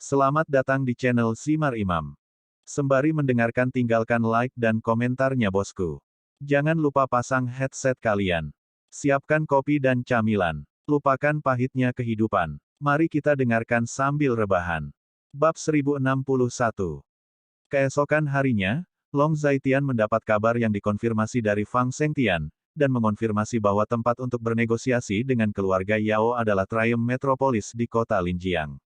Selamat datang di channel Simar Imam. Sembari mendengarkan tinggalkan like dan komentarnya bosku. Jangan lupa pasang headset kalian. Siapkan kopi dan camilan. Lupakan pahitnya kehidupan. Mari kita dengarkan sambil rebahan. Bab 1061. Keesokan harinya, Long Zaitian mendapat kabar yang dikonfirmasi dari Fang Sengtian, dan mengonfirmasi bahwa tempat untuk bernegosiasi dengan keluarga Yao adalah Triumph Metropolis di kota Linjiang.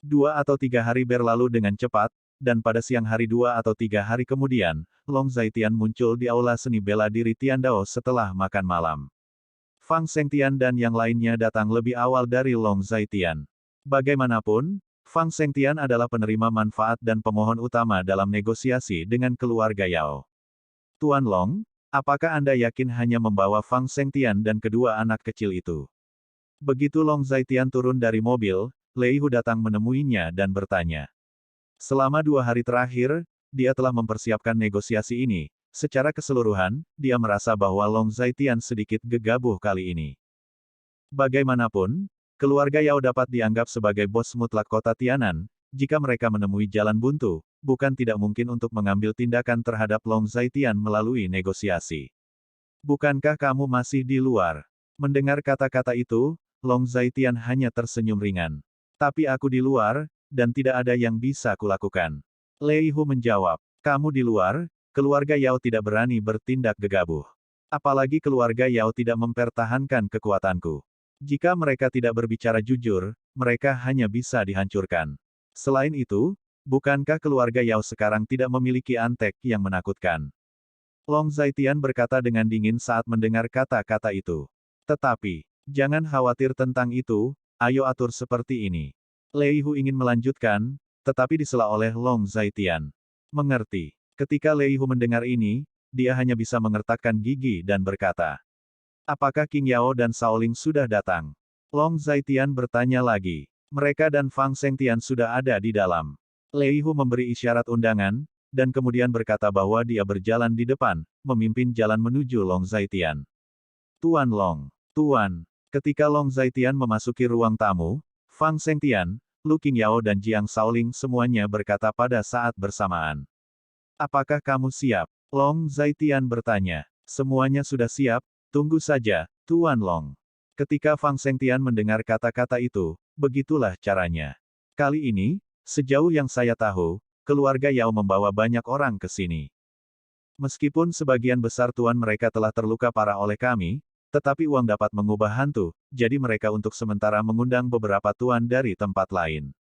2 atau 3 hari berlalu dengan cepat, dan pada siang hari 2 atau 3 hari kemudian, Long Zaitian muncul di aula seni bela diri Tiandao setelah makan malam. Fang Sengtian dan yang lainnya datang lebih awal dari Long Zaitian. Bagaimanapun, Fang Sengtian adalah penerima manfaat dan pemohon utama dalam negosiasi dengan keluarga Yao. Tuan Long, apakah Anda yakin hanya membawa Fang Sengtian dan kedua anak kecil itu? Begitu Long Zaitian turun dari mobil, Lei Hu datang menemuinya dan bertanya. Selama 2 hari terakhir, dia telah mempersiapkan negosiasi ini. Secara keseluruhan, dia merasa bahwa Long Zaitian sedikit gegabah kali ini. Bagaimanapun, keluarga Yao dapat dianggap sebagai bos mutlak kota Tianan. Jika mereka menemui jalan buntu, bukan tidak mungkin untuk mengambil tindakan terhadap Long Zaitian melalui negosiasi. Bukankah kamu masih di luar? Mendengar kata-kata itu, Long Zaitian hanya tersenyum ringan. Tapi aku di luar, dan tidak ada yang bisa kulakukan. Lei Hu menjawab, kamu di luar, keluarga Yao tidak berani bertindak gegabah. Apalagi keluarga Yao tidak mempertahankan kekuatanku. Jika mereka tidak berbicara jujur, mereka hanya bisa dihancurkan. Selain itu, bukankah keluarga Yao sekarang tidak memiliki antek yang menakutkan? Long Zaitian berkata dengan dingin saat mendengar kata-kata itu. Tetapi, jangan khawatir tentang itu, ayo atur seperti ini. Lei Hu ingin melanjutkan, tetapi disela oleh Long Zaitian. Mengerti. Ketika Lei Hu mendengar ini, dia hanya bisa mengertakkan gigi dan berkata. Apakah King Yao dan Shaoling sudah datang? Long Zaitian bertanya lagi. Mereka dan Fang Sengtian sudah ada di dalam. Lei Hu memberi isyarat undangan, dan kemudian berkata bahwa dia berjalan di depan, memimpin jalan menuju Long Zaitian. Tuan Long. Tuan. Ketika Long Zaitian memasuki ruang tamu, Fang Sengtian, Lu Qingyao dan Jiang Shaoling semuanya berkata pada saat bersamaan. Apakah kamu siap? Long Zaitian bertanya. Semuanya sudah siap, tunggu saja, Tuan Long. Ketika Fang Sengtian mendengar kata-kata itu, begitulah caranya. Kali ini, sejauh yang saya tahu, keluarga Yao membawa banyak orang ke sini. Meskipun sebagian besar tuan mereka telah terluka parah oleh kami, tetapi uang dapat mengubah hantu, jadi mereka untuk sementara mengundang beberapa tuan dari tempat lain.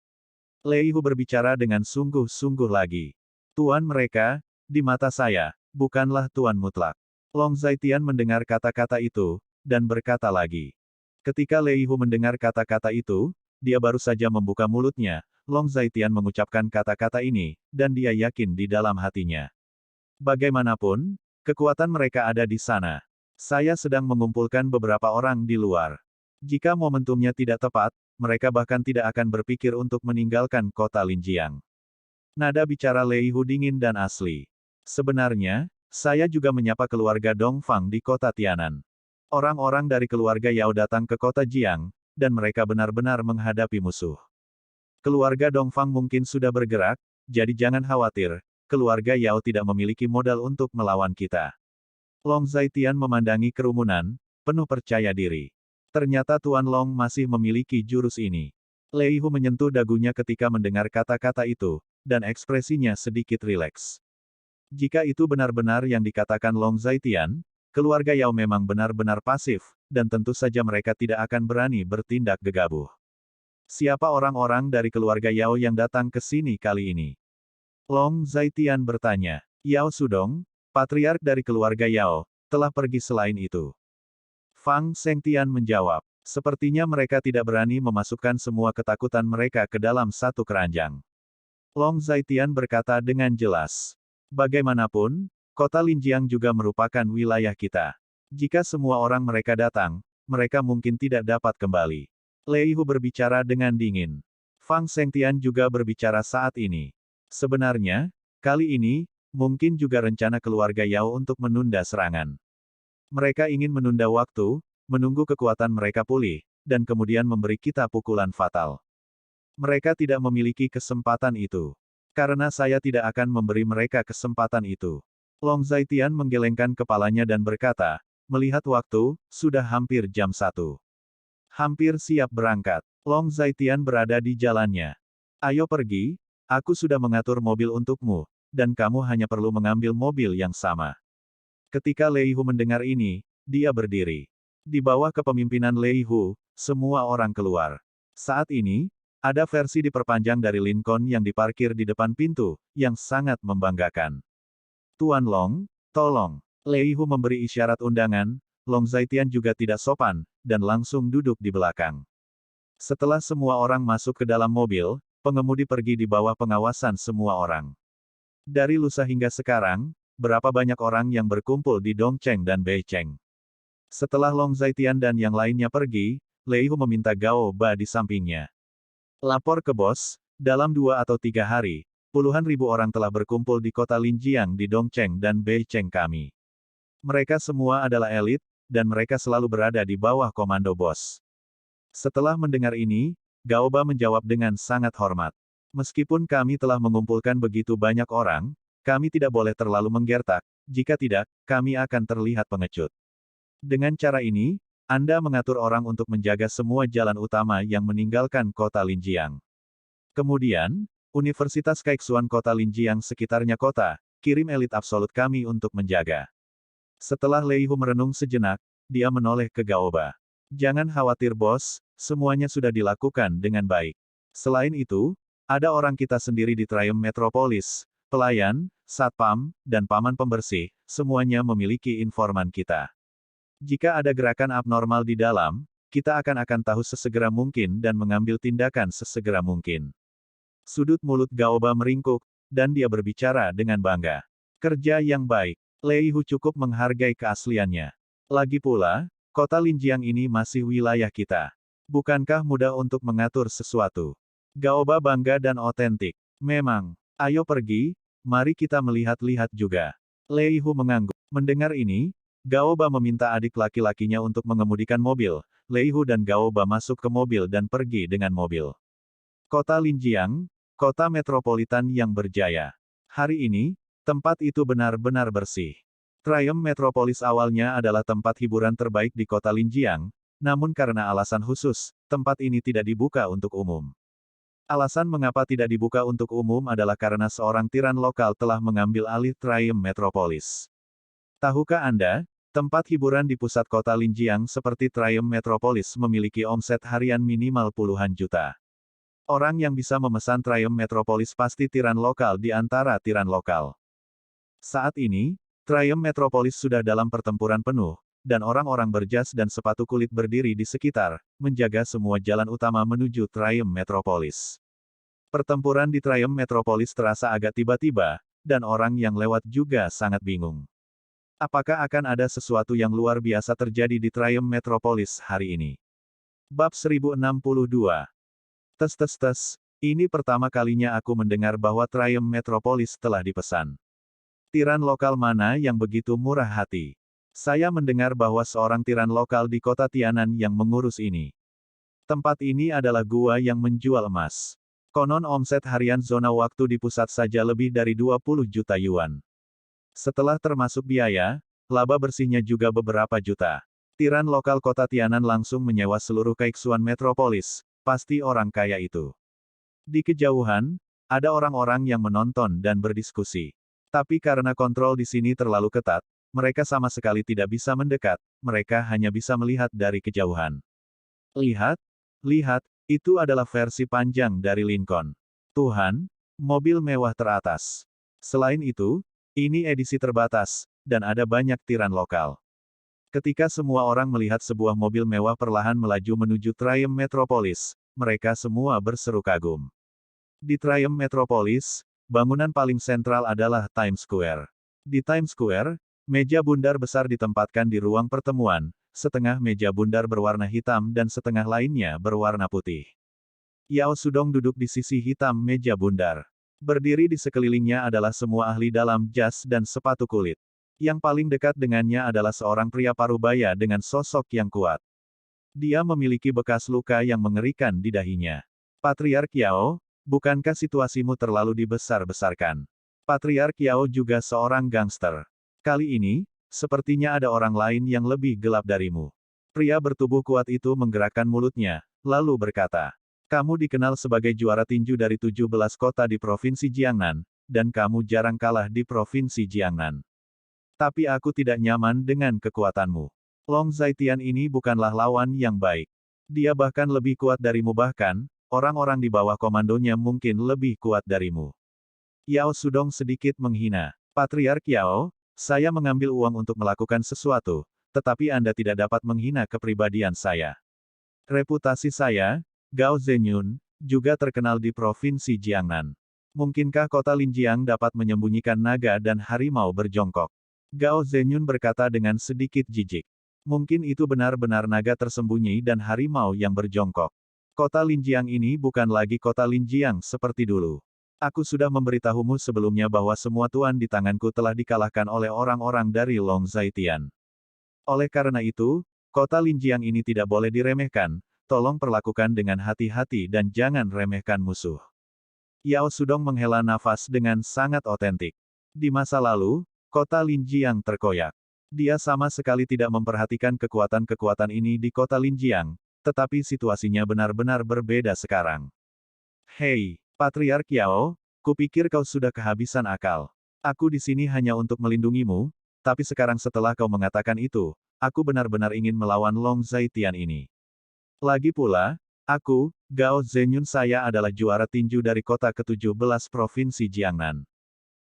Lei Hu berbicara dengan sungguh-sungguh lagi. Tuan mereka, di mata saya, bukanlah tuan mutlak. Long Zaitian mendengar kata-kata itu, dan berkata lagi. Ketika Lei Hu mendengar kata-kata itu, dia baru saja membuka mulutnya, Long Zaitian mengucapkan kata-kata ini, dan dia yakin di dalam hatinya. Bagaimanapun, kekuatan mereka ada di sana. Saya sedang mengumpulkan beberapa orang di luar. Jika momentumnya tidak tepat, mereka bahkan tidak akan berpikir untuk meninggalkan kota Linjiang. Nada bicara Lei Hu dingin dan asli. Sebenarnya, saya juga menyapa keluarga Dongfang di kota Tianan. Orang-orang dari keluarga Yao datang ke kota Jiang, dan mereka benar-benar menghadapi musuh. Keluarga Dongfang mungkin sudah bergerak, jadi jangan khawatir, keluarga Yao tidak memiliki modal untuk melawan kita. Long Zaitian memandangi kerumunan, penuh percaya diri. Ternyata Tuan Long masih memiliki jurus ini. Lei Hu menyentuh dagunya ketika mendengar kata-kata itu, dan ekspresinya sedikit rileks. Jika itu benar-benar yang dikatakan Long Zaitian, keluarga Yao memang benar-benar pasif, dan tentu saja mereka tidak akan berani bertindak gegabah. Siapa orang-orang dari keluarga Yao yang datang ke sini kali ini? Long Zaitian bertanya. Yao Sudong, patriark dari keluarga Yao, telah pergi selain itu. Fang Sengtian menjawab. Sepertinya mereka tidak berani memasukkan semua ketakutan mereka ke dalam satu keranjang. Long Zaitian berkata dengan jelas. Bagaimanapun, kota Linjiang juga merupakan wilayah kita. Jika semua orang mereka datang, mereka mungkin tidak dapat kembali. Lei Hu berbicara dengan dingin. Fang Sengtian juga berbicara saat ini. Sebenarnya, kali ini, mungkin juga rencana keluarga Yao untuk menunda serangan. Mereka ingin menunda waktu, menunggu kekuatan mereka pulih, dan kemudian memberi kita pukulan fatal. Mereka tidak memiliki kesempatan itu. Karena saya tidak akan memberi mereka kesempatan itu. Long Zaitian menggelengkan kepalanya dan berkata, melihat waktu, sudah hampir jam 1. Hampir siap berangkat. Long Zaitian berada di jalannya. Ayo pergi, aku sudah mengatur mobil untukmu, dan kamu hanya perlu mengambil mobil yang sama. Ketika Lei Hu mendengar ini, dia berdiri. Di bawah kepemimpinan Lei Hu, semua orang keluar. Saat ini, ada versi diperpanjang dari Lincoln yang diparkir di depan pintu, yang sangat membanggakan. Tuan Long, tolong. Lei Hu memberi isyarat undangan, Long Zaitian juga tidak sopan, dan langsung duduk di belakang. Setelah semua orang masuk ke dalam mobil, pengemudi pergi di bawah pengawasan semua orang. Dari lusa hingga sekarang, berapa banyak orang yang berkumpul di Dongcheng dan Beicheng. Setelah Long Zaitian dan yang lainnya pergi, Lei Hu meminta Gao Ba di sampingnya. Lapor ke bos, dalam 2 atau 3 hari, puluhan ribu orang telah berkumpul di kota Linjiang di Dongcheng dan Beicheng kami. Mereka semua adalah elit, dan mereka selalu berada di bawah komando bos. Setelah mendengar ini, Gao Ba menjawab dengan sangat hormat. Meskipun kami telah mengumpulkan begitu banyak orang, kami tidak boleh terlalu menggertak, jika tidak, kami akan terlihat pengecut. Dengan cara ini, Anda mengatur orang untuk menjaga semua jalan utama yang meninggalkan kota Linjiang. Kemudian, Universitas Kaixuan kota Linjiang sekitarnya kota, kirim elit absolut kami untuk menjaga. Setelah Lei Hu merenung sejenak, dia menoleh ke Gao Ba. Jangan khawatir bos, semuanya sudah dilakukan dengan baik. Selain itu, ada orang kita sendiri di Triumph Metropolis, pelayan, satpam, dan paman pembersih, semuanya memiliki informan kita. Jika ada gerakan abnormal di dalam, kita akan tahu sesegera mungkin dan mengambil tindakan sesegera mungkin. Sudut mulut Gao Ba meringkuk, dan dia berbicara dengan bangga. Kerja yang baik. Lei Hu cukup menghargai keasliannya. Lagi pula, kota Linjiang ini masih wilayah kita. Bukankah mudah untuk mengatur sesuatu? Gao Ba bangga dan otentik. Memang. Ayo pergi, mari kita melihat-lihat juga. Lei Hu mengangguk. Mendengar ini, Gao Ba meminta adik laki-lakinya untuk mengemudikan mobil. Lei Hu dan Gao Ba masuk ke mobil dan pergi dengan mobil. Kota Linjiang, kota metropolitan yang berjaya. Hari ini, tempat itu benar-benar bersih. Triumph Metropolis awalnya adalah tempat hiburan terbaik di kota Linjiang, namun karena alasan khusus, tempat ini tidak dibuka untuk umum. Alasan mengapa tidak dibuka untuk umum adalah karena seorang tiran lokal telah mengambil alih Triumph Metropolis. Tahukah Anda, tempat hiburan di pusat kota Linjiang seperti Triumph Metropolis memiliki omset harian minimal puluhan juta. Orang yang bisa memesan Triumph Metropolis pasti tiran lokal di antara tiran lokal. Saat ini, Triumph Metropolis sudah dalam pertempuran penuh, dan orang-orang berjas dan sepatu kulit berdiri di sekitar, menjaga semua jalan utama menuju Triumph Metropolis. Pertempuran di Triumph Metropolis terasa agak tiba-tiba, dan orang yang lewat juga sangat bingung. Apakah akan ada sesuatu yang luar biasa terjadi di Triumph Metropolis hari ini? Bab 1062. Tes. Ini pertama kalinya aku mendengar bahwa Triumph Metropolis telah dipesan. Tiran lokal mana yang begitu murah hati? Saya mendengar bahwa seorang tiran lokal di kota Tianan yang mengurus ini. Tempat ini adalah gua yang menjual emas. Konon omset harian zona waktu di pusat saja lebih dari 20 juta yuan. Setelah termasuk biaya, laba bersihnya juga beberapa juta. Tiran lokal kota Tianan langsung menyewa seluruh Kaixuan Metropolis, pasti orang kaya itu. Di kejauhan, ada orang-orang yang menonton dan berdiskusi. Tapi karena kontrol di sini terlalu ketat, mereka sama sekali tidak bisa mendekat, mereka hanya bisa melihat dari kejauhan. Lihat, itu adalah versi panjang dari Lincoln. Tuhan, mobil mewah teratas. Selain itu, ini edisi terbatas, dan ada banyak tiran lokal. Ketika semua orang melihat sebuah mobil mewah perlahan melaju menuju Triumph Metropolis, mereka semua berseru kagum. Di Triumph Metropolis, bangunan paling sentral adalah Times Square. Di Times Square, meja bundar besar ditempatkan di ruang pertemuan, setengah meja bundar berwarna hitam dan setengah lainnya berwarna putih. Yao Sudong duduk di sisi hitam meja bundar. Berdiri di sekelilingnya adalah semua ahli dalam jas dan sepatu kulit. Yang paling dekat dengannya adalah seorang pria parubaya dengan sosok yang kuat. Dia memiliki bekas luka yang mengerikan di dahinya. Patriark Yao, bukankah situasimu terlalu dibesar-besarkan? Patriark Yao juga seorang gangster. Kali ini, sepertinya ada orang lain yang lebih gelap darimu. Pria bertubuh kuat itu menggerakkan mulutnya, lalu berkata, kamu dikenal sebagai juara tinju dari 17 kota di Provinsi Jiangnan, dan kamu jarang kalah di Provinsi Jiangnan. Tapi aku tidak nyaman dengan kekuatanmu. Long Zaitian ini bukanlah lawan yang baik. Dia bahkan lebih kuat darimu bahkan, orang-orang di bawah komandonya mungkin lebih kuat darimu. Yao Sudong sedikit menghina. Patriark Yao, saya mengambil uang untuk melakukan sesuatu, tetapi Anda tidak dapat menghina kepribadian saya. Reputasi saya, Gao Zenyun, juga terkenal di Provinsi Jiangnan. Mungkinkah kota Linjiang dapat menyembunyikan naga dan harimau berjongkok? Gao Zenyun berkata dengan sedikit jijik. Mungkin itu benar-benar naga tersembunyi dan harimau yang berjongkok. Kota Linjiang ini bukan lagi kota Linjiang seperti dulu. Aku sudah memberitahumu sebelumnya bahwa semua tuan di tanganku telah dikalahkan oleh orang-orang dari Long Zaitian. Oleh karena itu, kota Linjiang ini tidak boleh diremehkan, tolong perlakukan dengan hati-hati dan jangan remehkan musuh. Yao Sudong menghela nafas dengan sangat otentik. Di masa lalu, kota Linjiang terkoyak. Dia sama sekali tidak memperhatikan kekuatan-kekuatan ini di kota Linjiang, tetapi situasinya benar-benar berbeda sekarang. Hei, Patriark Yao, kupikir kau sudah kehabisan akal. Aku di sini hanya untuk melindungimu, tapi sekarang setelah kau mengatakan itu, aku benar-benar ingin melawan Long Zaitian ini. Lagi pula, aku, Gao Zenyun saya adalah juara tinju dari kota ke-17 Provinsi Jiangnan.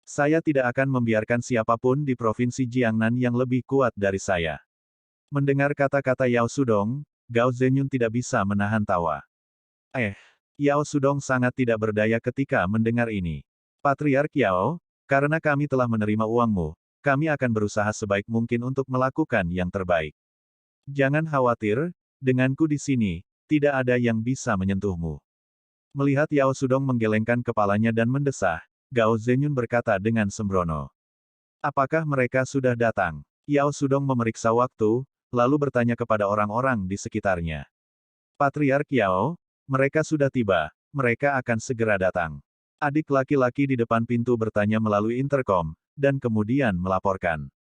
Saya tidak akan membiarkan siapapun di Provinsi Jiangnan yang lebih kuat dari saya. Mendengar kata-kata Yao Sudong, Gao Zenyun tidak bisa menahan tawa. Yao Sudong sangat tidak berdaya ketika mendengar ini. Patriark Yao, karena kami telah menerima uangmu, kami akan berusaha sebaik mungkin untuk melakukan yang terbaik. Jangan khawatir, denganku di sini, tidak ada yang bisa menyentuhmu. Melihat Yao Sudong menggelengkan kepalanya dan mendesah, Gao Zenyun berkata dengan sembrono. Apakah mereka sudah datang? Yao Sudong memeriksa waktu, lalu bertanya kepada orang-orang di sekitarnya. Patriark Yao, mereka sudah tiba, mereka akan segera datang. Adik laki-laki di depan pintu bertanya melalui interkom, dan kemudian melaporkan.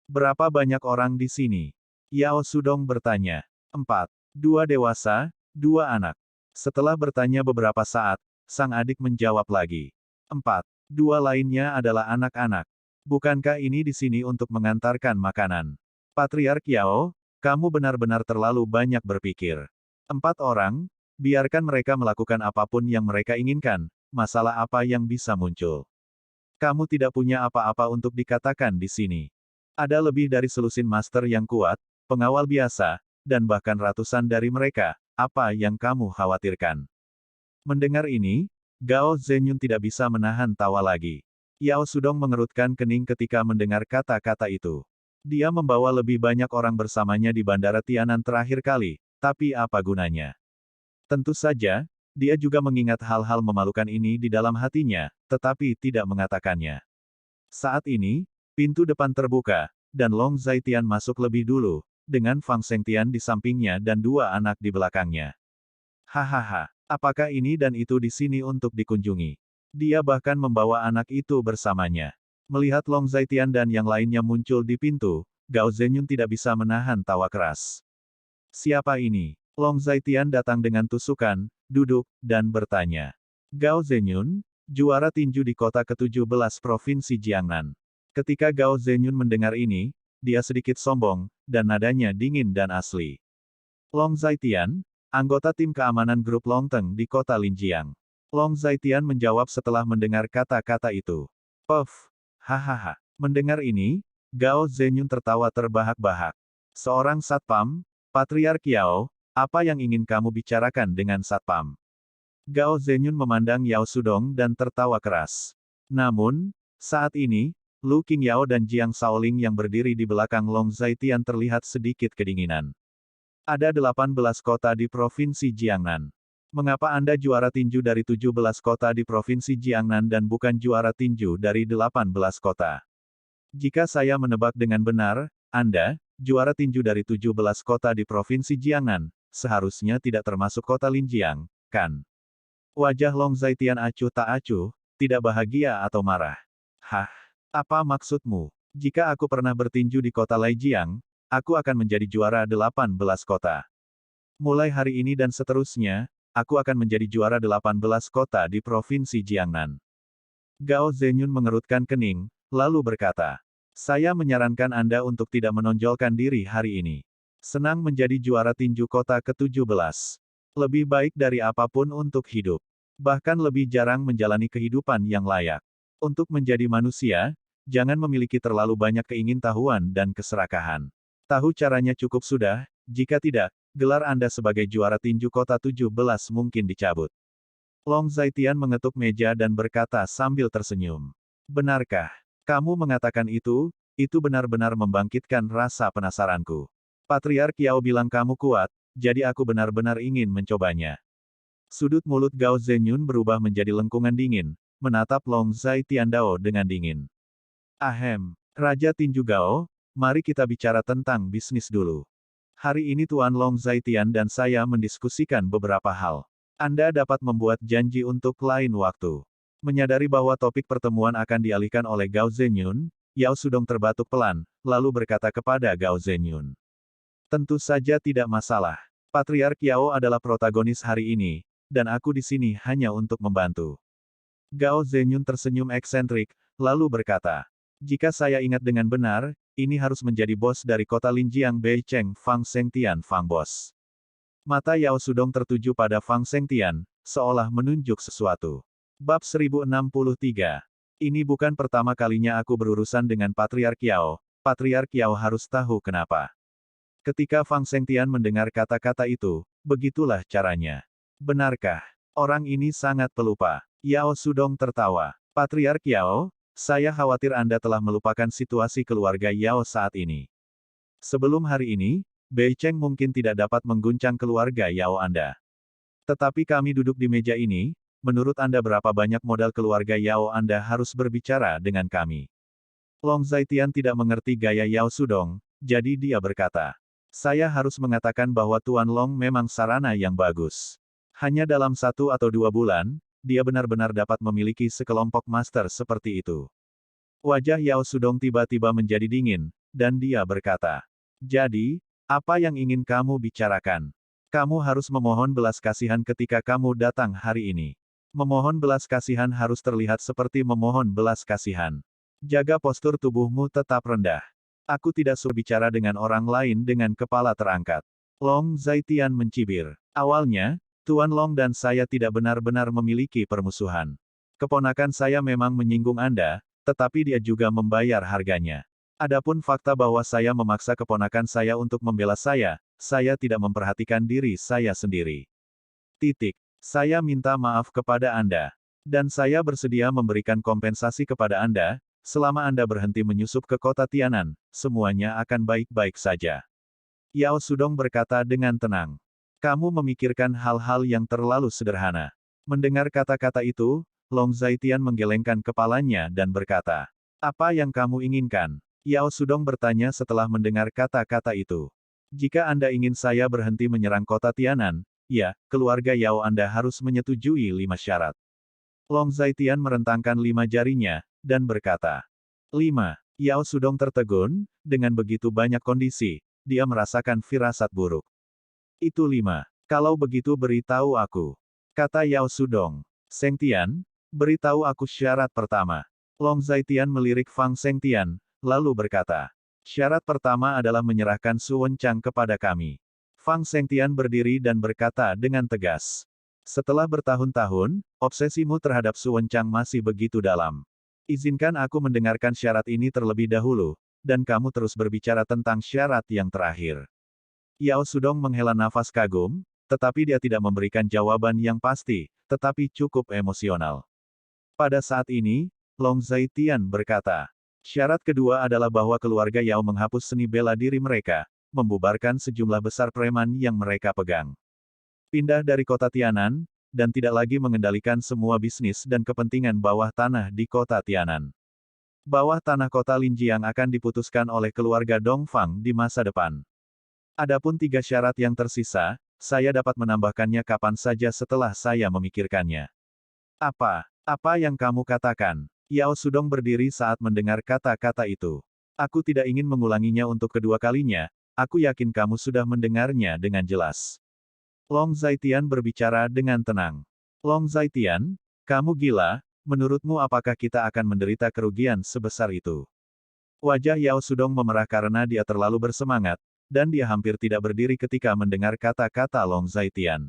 Berapa banyak orang di sini? Yao Sudong bertanya. 4. 2 dewasa, 2 anak. Setelah bertanya beberapa saat, sang adik menjawab lagi. 4. 2 lainnya adalah anak-anak. Bukankah ini di sini untuk mengantarkan makanan? Patriark Yao, kamu benar-benar terlalu banyak berpikir. 4 orang, biarkan mereka melakukan apapun yang mereka inginkan, masalah apa yang bisa muncul. Kamu tidak punya apa-apa untuk dikatakan di sini. Ada lebih dari selusin master yang kuat, pengawal biasa, dan bahkan ratusan dari mereka, apa yang kamu khawatirkan? Mendengar ini, Gao Zenyun tidak bisa menahan tawa lagi. Yao Sudong mengerutkan kening ketika mendengar kata-kata itu. Dia membawa lebih banyak orang bersamanya di Bandara Tianan terakhir kali, tapi apa gunanya? Tentu saja, dia juga mengingat hal-hal memalukan ini di dalam hatinya, tetapi tidak mengatakannya. Saat ini, pintu depan terbuka, dan Long Zaitian masuk lebih dulu, dengan Fang Shengtian di sampingnya dan 2 anak di belakangnya. Hahaha, apakah ini dan itu di sini untuk dikunjungi? Dia bahkan membawa anak itu bersamanya. Melihat Long Zaitian dan yang lainnya muncul di pintu, Gao Zenyun tidak bisa menahan tawa keras. Siapa ini? Long Zaitian datang dengan tusukan, duduk, dan bertanya. Gao Zenyun, juara tinju di kota ke-17 Provinsi Jiangnan. Ketika Gao Zenyun mendengar ini, dia sedikit sombong, dan nadanya dingin dan asli. Long Zaitian, anggota tim keamanan grup Longteng di kota Linjiang. Long Zaitian menjawab setelah mendengar kata-kata itu. Puff. Hahaha. Mendengar ini, Gao Zenyun tertawa terbahak-bahak. Seorang satpam, Patriark Yao, apa yang ingin kamu bicarakan dengan satpam? Gao Zenyun memandang Yao Sudong dan tertawa keras. Namun, saat ini, Lu Qingyao dan Jiang Shaoling yang berdiri di belakang Long Zaitian terlihat sedikit kedinginan. Ada 18 kota di Provinsi Jiangnan. Mengapa Anda juara tinju dari 17 kota di Provinsi Jiangnan dan bukan juara tinju dari 18 kota? Jika saya menebak dengan benar, Anda, juara tinju dari 17 kota di Provinsi Jiangnan, seharusnya tidak termasuk kota Linjiang, kan? Wajah Long Zaitian acuh tak acuh, tidak bahagia atau marah. Hah? Apa maksudmu? Jika aku pernah bertinju di kota Laijiang, aku akan menjadi juara 18 kota. Mulai hari ini dan seterusnya, aku akan menjadi juara 18 kota di Provinsi Jiangnan. Gao Zenyun mengerutkan kening, lalu berkata, saya menyarankan Anda untuk tidak menonjolkan diri hari ini. Senang menjadi juara tinju kota ke-17. Lebih baik dari apapun untuk hidup. Bahkan lebih jarang menjalani kehidupan yang layak. Untuk menjadi manusia, jangan memiliki terlalu banyak keingintahuan dan keserakahan. Tahu caranya cukup sudah, jika tidak, gelar Anda sebagai juara tinju kota 17 mungkin dicabut. Long Zaitian mengetuk meja dan berkata sambil tersenyum. Benarkah? Kamu mengatakan itu benar-benar membangkitkan rasa penasaranku. Patriark Yao bilang kamu kuat, jadi aku benar-benar ingin mencobanya. Sudut mulut Gao Zenyun berubah menjadi lengkungan dingin, menatap Long Zaitian Dao dengan dingin. Ahem, Raja Tinju Gao, mari kita bicara tentang bisnis dulu. Hari ini Tuan Long Zaitian dan saya mendiskusikan beberapa hal. Anda dapat membuat janji untuk lain waktu. Menyadari bahwa topik pertemuan akan dialihkan oleh Gao Zenyun, Yao Sudong terbatuk pelan, lalu berkata kepada Gao Zenyun. Tentu saja tidak masalah. Patriark Yao adalah protagonis hari ini, dan aku di sini hanya untuk membantu. Gao Zenyun tersenyum eksentrik, lalu berkata, jika saya ingat dengan benar, ini harus menjadi bos dari kota Linjiang Bei Cheng Fang Sengtian Fang Bos. Mata Yao Sudong tertuju pada Fang Sengtian, seolah menunjuk sesuatu. Bab 1063. Ini bukan pertama kalinya aku berurusan dengan Patriark Yao, Patriark Yao harus tahu kenapa. Ketika Fang Sengtian mendengar kata-kata itu, begitulah caranya. Benarkah? Orang ini sangat pelupa. Yao Sudong tertawa. Patriark Yao, saya khawatir Anda telah melupakan situasi keluarga Yao saat ini. Sebelum hari ini, Bei Cheng mungkin tidak dapat mengguncang keluarga Yao Anda. Tetapi kami duduk di meja ini, menurut Anda berapa banyak modal keluarga Yao Anda harus berbicara dengan kami? Long Zaitian tidak mengerti gaya Yao Sudong, jadi dia berkata, saya harus mengatakan bahwa Tuan Long memang sarana yang bagus. Hanya dalam 1 atau 2 bulan, dia benar-benar dapat memiliki sekelompok master seperti itu. Wajah Yao Sudong tiba-tiba menjadi dingin, dan dia berkata, jadi, apa yang ingin kamu bicarakan? Kamu harus memohon belas kasihan ketika kamu datang hari ini. Memohon belas kasihan harus terlihat seperti memohon belas kasihan. Jaga postur tubuhmu tetap rendah. Aku tidak suka bicara dengan orang lain dengan kepala terangkat. Long Zaitian mencibir. Awalnya, Tuan Long dan saya tidak benar-benar memiliki permusuhan. Keponakan saya memang menyinggung Anda, tetapi dia juga membayar harganya. Adapun fakta bahwa saya memaksa keponakan saya untuk membela saya tidak memperhatikan diri saya sendiri. Titik. Saya minta maaf kepada Anda. Dan saya bersedia memberikan kompensasi kepada Anda, selama Anda berhenti menyusup ke kota Tianan, semuanya akan baik-baik saja. Yao Sudong berkata dengan tenang. Kamu memikirkan hal-hal yang terlalu sederhana. Mendengar kata-kata itu, Long Zaitian menggelengkan kepalanya dan berkata, apa yang kamu inginkan? Yao Sudong bertanya setelah mendengar kata-kata itu. Jika Anda ingin saya berhenti menyerang kota Tianan, ya, keluarga Yao Anda harus menyetujui 5 syarat. Long Zaitian merentangkan 5 jarinya, dan berkata, 5. Yao Sudong tertegun, dengan begitu banyak kondisi, dia merasakan firasat buruk. Itu 5. Kalau begitu beritahu aku. Kata Yao Sudong. Sengtian, beritahu aku syarat pertama. Long Zaitian melirik Fang Sengtian, lalu berkata. Syarat pertama adalah menyerahkan Su Wenchang kepada kami. Fang Sengtian berdiri dan berkata dengan tegas. Setelah bertahun-tahun, obsesimu terhadap Su Wenchang masih begitu dalam. Izinkan aku mendengarkan syarat ini terlebih dahulu, dan kamu terus berbicara tentang syarat yang terakhir. Yao Sudong menghela nafas kagum, tetapi dia tidak memberikan jawaban yang pasti, tetapi cukup emosional. Pada saat ini, Long Zaitian berkata, syarat kedua adalah bahwa keluarga Yao menghapus seni bela diri mereka, membubarkan sejumlah besar preman yang mereka pegang. Pindah dari kota Tianan, dan tidak lagi mengendalikan semua bisnis dan kepentingan bawah tanah di kota Tianan. Bawah tanah kota Linjiang akan diputuskan oleh keluarga Dongfang di masa depan. Adapun 3 syarat yang tersisa, saya dapat menambahkannya kapan saja setelah saya memikirkannya. Apa yang kamu katakan? Yao Sudong berdiri saat mendengar kata-kata itu. Aku tidak ingin mengulanginya untuk kedua kalinya, aku yakin kamu sudah mendengarnya dengan jelas. Long Zaitian berbicara dengan tenang. Long Zaitian, kamu gila, menurutmu apakah kita akan menderita kerugian sebesar itu? Wajah Yao Sudong memerah karena dia terlalu bersemangat, dan dia hampir tidak berdiri ketika mendengar kata-kata Long Zaitian.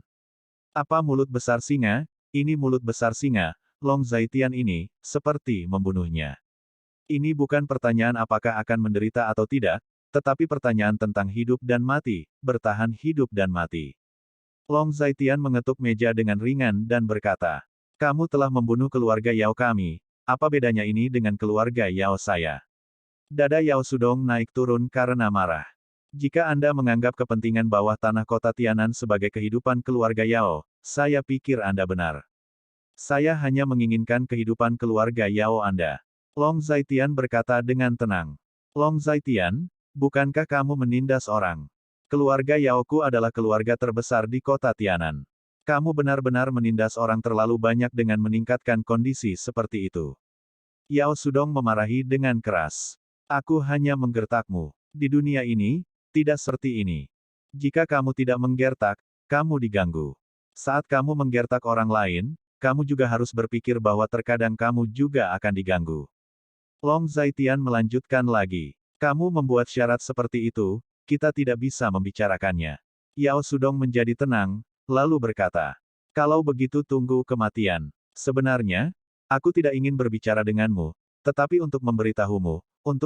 Apa mulut besar singa? Ini mulut besar singa, Long Zaitian ini, seperti membunuhnya. Ini bukan pertanyaan apakah akan menderita atau tidak, tetapi pertanyaan tentang hidup dan mati, bertahan hidup dan mati. Long Zaitian mengetuk meja dengan ringan dan berkata, kamu telah membunuh keluarga Yao kami, apa bedanya ini dengan keluarga Yao saya? Dada Yao Sudong naik turun karena marah. Jika Anda menganggap kepentingan bawah tanah kota Tianan sebagai kehidupan keluarga Yao, saya pikir Anda benar. Saya hanya menginginkan kehidupan keluarga Yao Anda. Long Zaitian berkata dengan tenang. Long Zaitian, bukankah kamu menindas orang? Keluarga Yaoku adalah keluarga terbesar di kota Tianan. Kamu benar-benar menindas orang terlalu banyak dengan meningkatkan kondisi seperti itu. Yao Sudong memarahi dengan keras. Aku hanya menggertakmu. Di dunia ini, tidak seperti ini. Jika kamu tidak menggertak, kamu diganggu. Saat kamu menggertak orang lain, kamu juga harus berpikir bahwa terkadang kamu juga akan diganggu. Long Zaitian melanjutkan lagi. Kamu membuat syarat seperti itu, kita tidak bisa membicarakannya. Yao Sudong menjadi tenang, lalu berkata, kalau begitu tunggu kematian. Sebenarnya, aku tidak ingin berbicara denganmu, tetapi untuk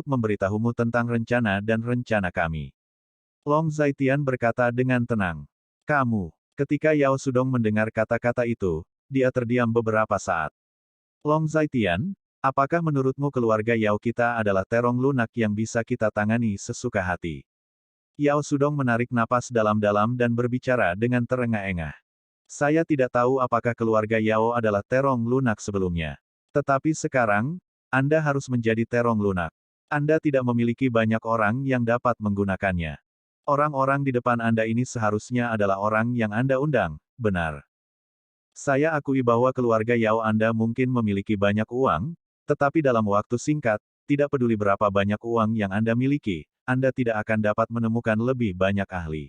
memberitahumu tentang rencana dan rencana kami. Long Zaitian berkata dengan tenang. Kamu. Ketika Yao Sudong mendengar kata-kata itu, dia terdiam beberapa saat. Long Zaitian, apakah menurutmu keluarga Yao kita adalah terong lunak yang bisa kita tangani sesuka hati? Yao Sudong menarik napas dalam-dalam dan berbicara dengan terengah-engah. Saya tidak tahu apakah keluarga Yao adalah terong lunak sebelumnya. Tetapi sekarang, Anda harus menjadi terong lunak. Anda tidak memiliki banyak orang yang dapat menggunakannya. Orang-orang di depan Anda ini seharusnya adalah orang yang Anda undang, benar. Saya akui bahwa keluarga Yao Anda mungkin memiliki banyak uang, tetapi dalam waktu singkat, tidak peduli berapa banyak uang yang Anda miliki, Anda tidak akan dapat menemukan lebih banyak ahli.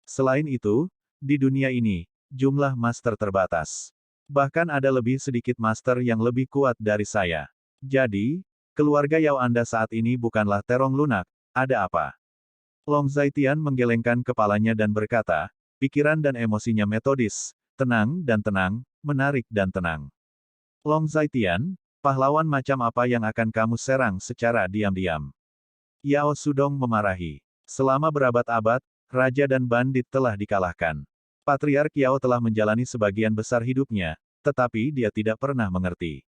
Selain itu, di dunia ini, jumlah master terbatas. Bahkan ada lebih sedikit master yang lebih kuat dari saya. Jadi, keluarga Yao Anda saat ini bukanlah terong lunak, ada apa? Long Zaitian menggelengkan kepalanya dan berkata, pikiran dan emosinya metodis, tenang, menarik dan tenang. Long Zaitian, pahlawan macam apa yang akan kamu serang secara diam-diam? Yao Sudong memarahi. Selama berabad-abad, raja dan bandit telah dikalahkan. Patriark Yao telah menjalani sebagian besar hidupnya, tetapi dia tidak pernah mengerti.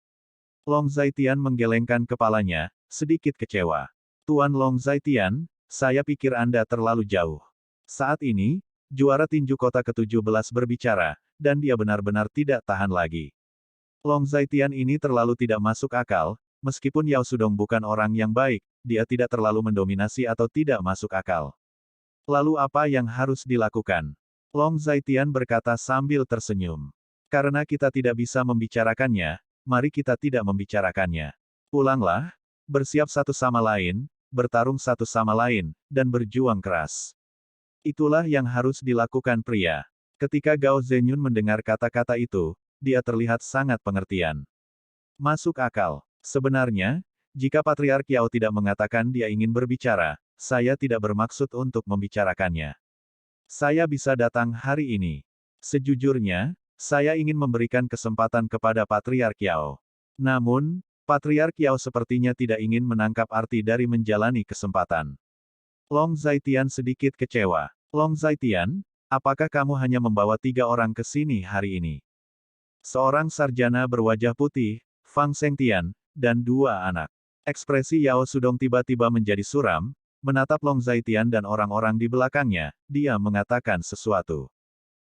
Long Zaitian menggelengkan kepalanya, sedikit kecewa. Tuan Long Zaitian, saya pikir Anda terlalu jauh. Saat ini, juara tinju kota ke-17 berbicara, dan dia benar-benar tidak tahan lagi. Long Zaitian ini terlalu tidak masuk akal, meskipun Yao Sudong bukan orang yang baik, dia tidak terlalu mendominasi atau tidak masuk akal. Lalu apa yang harus dilakukan? Long Zaitian berkata sambil tersenyum. Karena kita tidak bisa membicarakannya, mari kita tidak membicarakannya. Pulanglah, bersiap satu sama lain, bertarung satu sama lain, dan berjuang keras. Itulah yang harus dilakukan pria. Ketika Gao Zenyun mendengar kata-kata itu, dia terlihat sangat pengertian. Masuk akal. Sebenarnya, jika Patriark Yao tidak mengatakan dia ingin berbicara, saya tidak bermaksud untuk membicarakannya. Saya bisa datang hari ini. Sejujurnya, saya ingin memberikan kesempatan kepada Patriark Yao. Namun, Patriark Yao sepertinya tidak ingin menangkap arti dari menjalani kesempatan. Long Zaitian sedikit kecewa. Long Zaitian, apakah kamu hanya membawa 3 orang ke sini hari ini? Seorang sarjana berwajah putih, Fang Sengtian, dan 2 anak. Ekspresi Yao Sudong tiba-tiba menjadi suram, menatap Long Zaitian dan orang-orang di belakangnya, dia mengatakan sesuatu.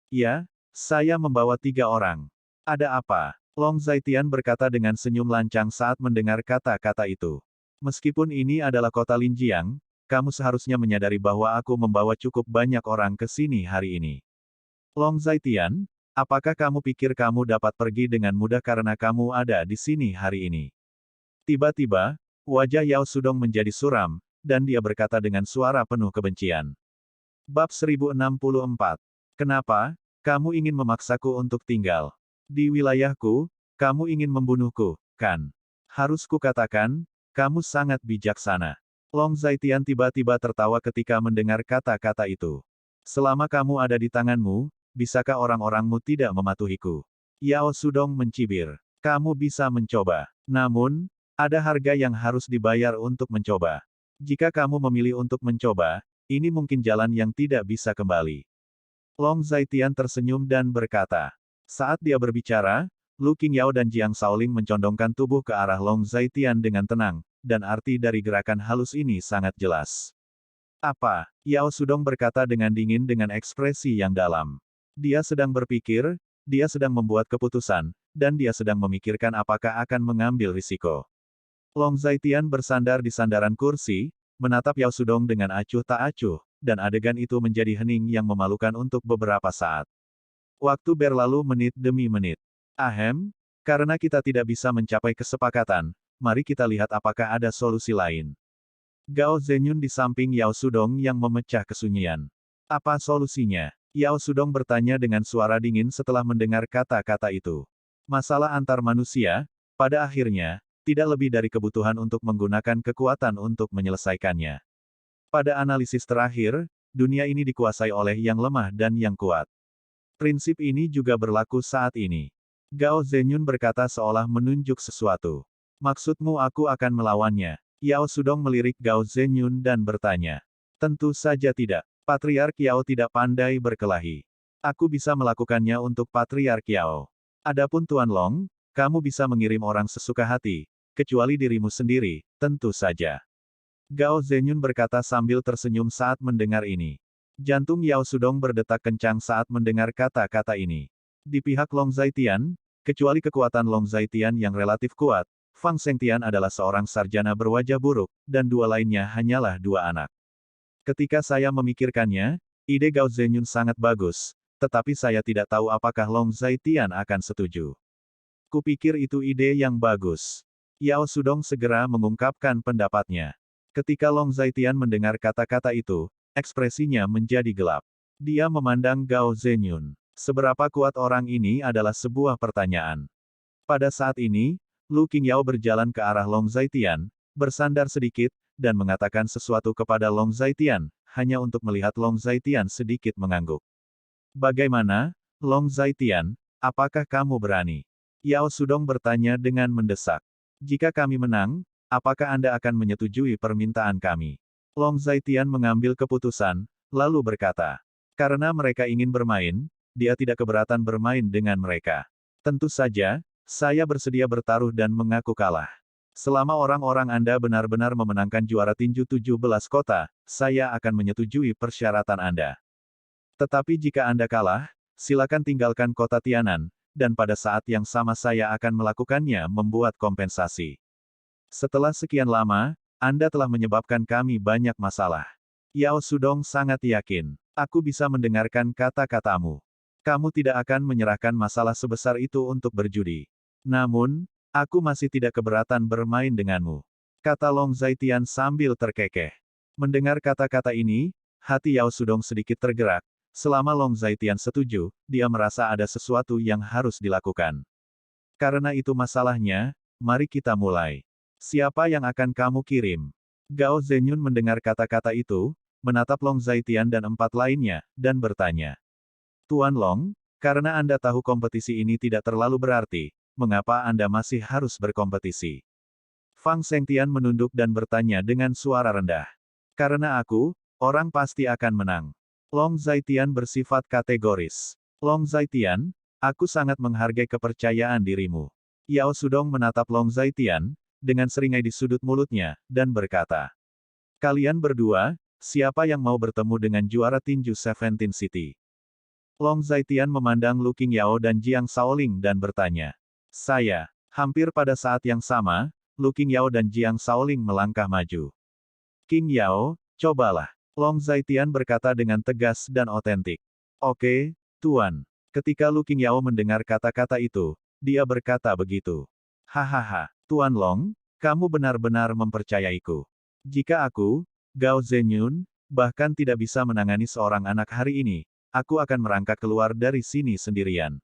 Ya, saya membawa 3 orang. Ada apa? Long Zaitian berkata dengan senyum lancang saat mendengar kata-kata itu. Meskipun ini adalah kota Linjiang, kamu seharusnya menyadari bahwa aku membawa cukup banyak orang ke sini hari ini. Long Zaitian, apakah kamu pikir kamu dapat pergi dengan mudah karena kamu ada di sini hari ini? Tiba-tiba, wajah Yao Sudong menjadi suram, dan dia berkata dengan suara penuh kebencian. Bab 1064. Kenapa, kamu ingin memaksaku untuk tinggal? Di wilayahku, kamu ingin membunuhku, kan? Harus kukatakan, kamu sangat bijaksana. Long Zaitian tiba-tiba tertawa ketika mendengar kata-kata itu. Selama kamu ada di tanganmu, bisakah orang-orangmu tidak mematuhiku? Yao Sudong mencibir. Kamu bisa mencoba. Namun, ada harga yang harus dibayar untuk mencoba. Jika kamu memilih untuk mencoba, ini mungkin jalan yang tidak bisa kembali. Long Zaitian tersenyum dan berkata. Saat dia berbicara, Lu Qingyao dan Jiang Shaoling mencondongkan tubuh ke arah Long Zaitian dengan tenang, dan arti dari gerakan halus ini sangat jelas. Apa? Yao Sudong berkata dengan dingin dengan ekspresi yang dalam. Dia sedang berpikir, dia sedang membuat keputusan, dan dia sedang memikirkan apakah akan mengambil risiko. Long Zaitian bersandar di sandaran kursi, menatap Yao Sudong dengan acuh tak acuh, dan adegan itu menjadi hening yang memalukan untuk beberapa saat. Waktu berlalu menit demi menit. Ahem, karena kita tidak bisa mencapai kesepakatan, mari kita lihat apakah ada solusi lain. Gao Zenyun di samping Yao Sudong yang memecah kesunyian. Apa solusinya? Yao Sudong bertanya dengan suara dingin setelah mendengar kata-kata itu. Masalah antar manusia, pada akhirnya, tidak lebih dari kebutuhan untuk menggunakan kekuatan untuk menyelesaikannya. Pada analisis terakhir, dunia ini dikuasai oleh yang lemah dan yang kuat. Prinsip ini juga berlaku saat ini. Gao Zenyun berkata seolah menunjuk sesuatu. Maksudmu aku akan melawannya? Yao Sudong melirik Gao Zenyun dan bertanya. Tentu saja tidak. Patriark Yao tidak pandai berkelahi. Aku bisa melakukannya untuk Patriark Yao. Adapun Tuan Long, kamu bisa mengirim orang sesuka hati, kecuali dirimu sendiri, tentu saja. Gao Zenyun berkata sambil tersenyum saat mendengar ini. Jantung Yao Sudong berdetak kencang saat mendengar kata-kata ini. Di pihak Long Zaitian, kecuali kekuatan Long Zaitian yang relatif kuat, Fang Shengtian adalah seorang sarjana berwajah buruk, dan dua lainnya hanyalah dua anak. Ketika saya memikirkannya, ide Gao Zenyun sangat bagus, tetapi saya tidak tahu apakah Long Zaitian akan setuju. Kupikir itu ide yang bagus. Yao Sudong segera mengungkapkan pendapatnya. Ketika Long Zaitian mendengar kata-kata itu, ekspresinya menjadi gelap. Dia memandang Gao Zenyun. Seberapa kuat orang ini adalah sebuah pertanyaan. Pada saat ini, Lu Qingyao berjalan ke arah Long Zaitian, bersandar sedikit, dan mengatakan sesuatu kepada Long Zaitian, hanya untuk melihat Long Zaitian sedikit mengangguk. Bagaimana, Long Zaitian, apakah kamu berani? Yao Sudong bertanya dengan mendesak. Jika kami menang, apakah Anda akan menyetujui permintaan kami? Long Zaitian mengambil keputusan, lalu berkata. Karena mereka ingin bermain, dia tidak keberatan bermain dengan mereka. Tentu saja, saya bersedia bertaruh dan mengaku kalah. Selama orang-orang Anda benar-benar memenangkan juara tinju 17 kota, saya akan menyetujui persyaratan Anda. Tetapi jika Anda kalah, silakan tinggalkan kota Tianan, dan pada saat yang sama saya akan melakukannya membuat kompensasi. Setelah sekian lama, Anda telah menyebabkan kami banyak masalah. Yao Sudong sangat yakin. Aku bisa mendengarkan kata-katamu. Kamu tidak akan menyerahkan masalah sebesar itu untuk berjudi. Namun, aku masih tidak keberatan bermain denganmu. Kata Long Zaitian sambil terkekeh. Mendengar kata-kata ini, hati Yao Sudong sedikit tergerak. Selama Long Zaitian setuju, dia merasa ada sesuatu yang harus dilakukan. Karena itu masalahnya, mari kita mulai. Siapa yang akan kamu kirim? Gao Zenyun mendengar kata-kata itu, menatap Long Zaitian dan empat lainnya, dan bertanya. Tuan Long, karena Anda tahu kompetisi ini tidak terlalu berarti, mengapa Anda masih harus berkompetisi? Fang Shengtian menunduk dan bertanya dengan suara rendah. Karena aku, orang pasti akan menang. Long Zaitian bersifat kategoris. Long Zaitian, aku sangat menghargai kepercayaan dirimu. Yao Sudong menatap Long Zaitian, dengan seringai di sudut mulutnya, dan berkata. Kalian berdua, siapa yang mau bertemu dengan juara tinju Seventeen City? Long Zaitian memandang Lu Qingyao dan Jiang Shaoling dan bertanya. Saya. Hampir pada saat yang sama, Lu Qingyao dan Jiang Shaoling melangkah maju. Qingyao, cobalah. Long Zaitian berkata dengan tegas dan otentik. Oke, Tuan. Ketika Lu Qingyao mendengar kata-kata itu, dia berkata begitu. Hahaha, Tuan Long, kamu benar-benar mempercayaiku. Jika aku, Gao Zhengyun, bahkan tidak bisa menangani seorang anak hari ini, aku akan merangkak keluar dari sini sendirian.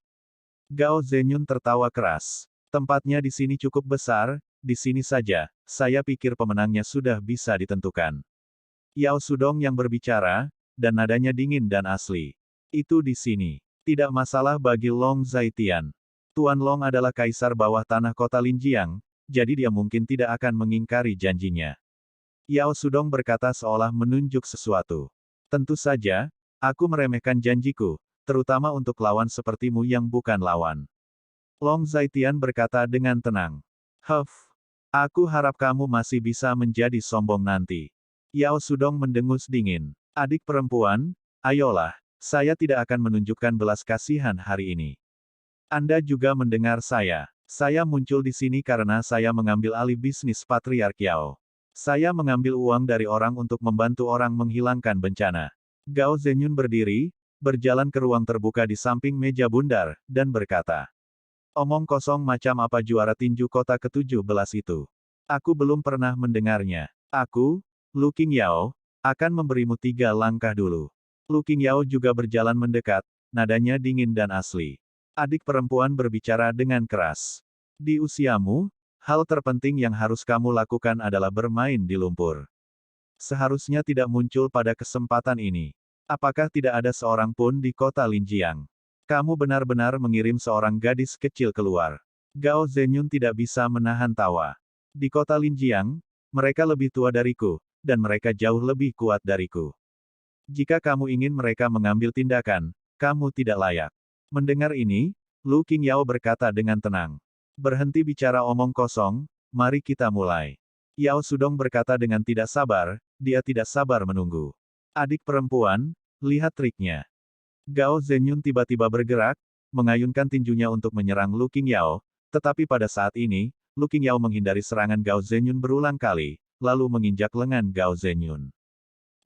Gao Zhengyun tertawa keras. Tempatnya di sini cukup besar, di sini saja, saya pikir pemenangnya sudah bisa ditentukan. Yao Sudong yang berbicara, dan nadanya dingin dan asli. Itu di sini. Tidak masalah bagi Long Zaitian. Tuan Long adalah kaisar bawah tanah kota Linjiang, jadi dia mungkin tidak akan mengingkari janjinya. Yao Sudong berkata seolah menunjuk sesuatu. Tentu saja, aku meremehkan janjiku, terutama untuk lawan sepertimu yang bukan lawan. Long Zaitian berkata dengan tenang. Aku harap kamu masih bisa menjadi sombong nanti. Yao Sudong mendengus dingin. Adik perempuan, ayolah, saya tidak akan menunjukkan belas kasihan hari ini. Anda juga mendengar saya. Saya muncul di sini karena saya mengambil alih bisnis Patriark Yao. Saya mengambil uang dari orang untuk membantu orang menghilangkan bencana. Gao Zhengyun berdiri, berjalan ke ruang terbuka di samping meja bundar, dan berkata. Omong kosong macam apa juara tinju kota ke-17 itu? Aku belum pernah mendengarnya. Aku, Lu Qingyao, akan memberimu 3 langkah dulu. Lu Qingyao juga berjalan mendekat, nadanya dingin dan asli. Adik perempuan berbicara dengan keras. Di usiamu, hal terpenting yang harus kamu lakukan adalah bermain di lumpur. Seharusnya tidak muncul pada kesempatan ini. Apakah tidak ada seorang pun di kota Linjiang? Kamu benar-benar mengirim seorang gadis kecil keluar. Gao Zhengyun tidak bisa menahan tawa. Di kota Linjiang, mereka lebih tua dariku, dan mereka jauh lebih kuat dariku. Jika kamu ingin mereka mengambil tindakan, kamu tidak layak. Mendengar ini, Lu Qingyao berkata dengan tenang. Berhenti bicara omong kosong, mari kita mulai. Yao Sudong berkata dengan tidak sabar, dia tidak sabar menunggu. Adik perempuan, lihat triknya. Gao Zhengyun tiba-tiba bergerak, mengayunkan tinjunya untuk menyerang Lu Qingyao, tetapi pada saat ini, Lu Qingyao menghindari serangan Gao Zhengyun berulang kali, lalu menginjak lengan Gao Zhengyun.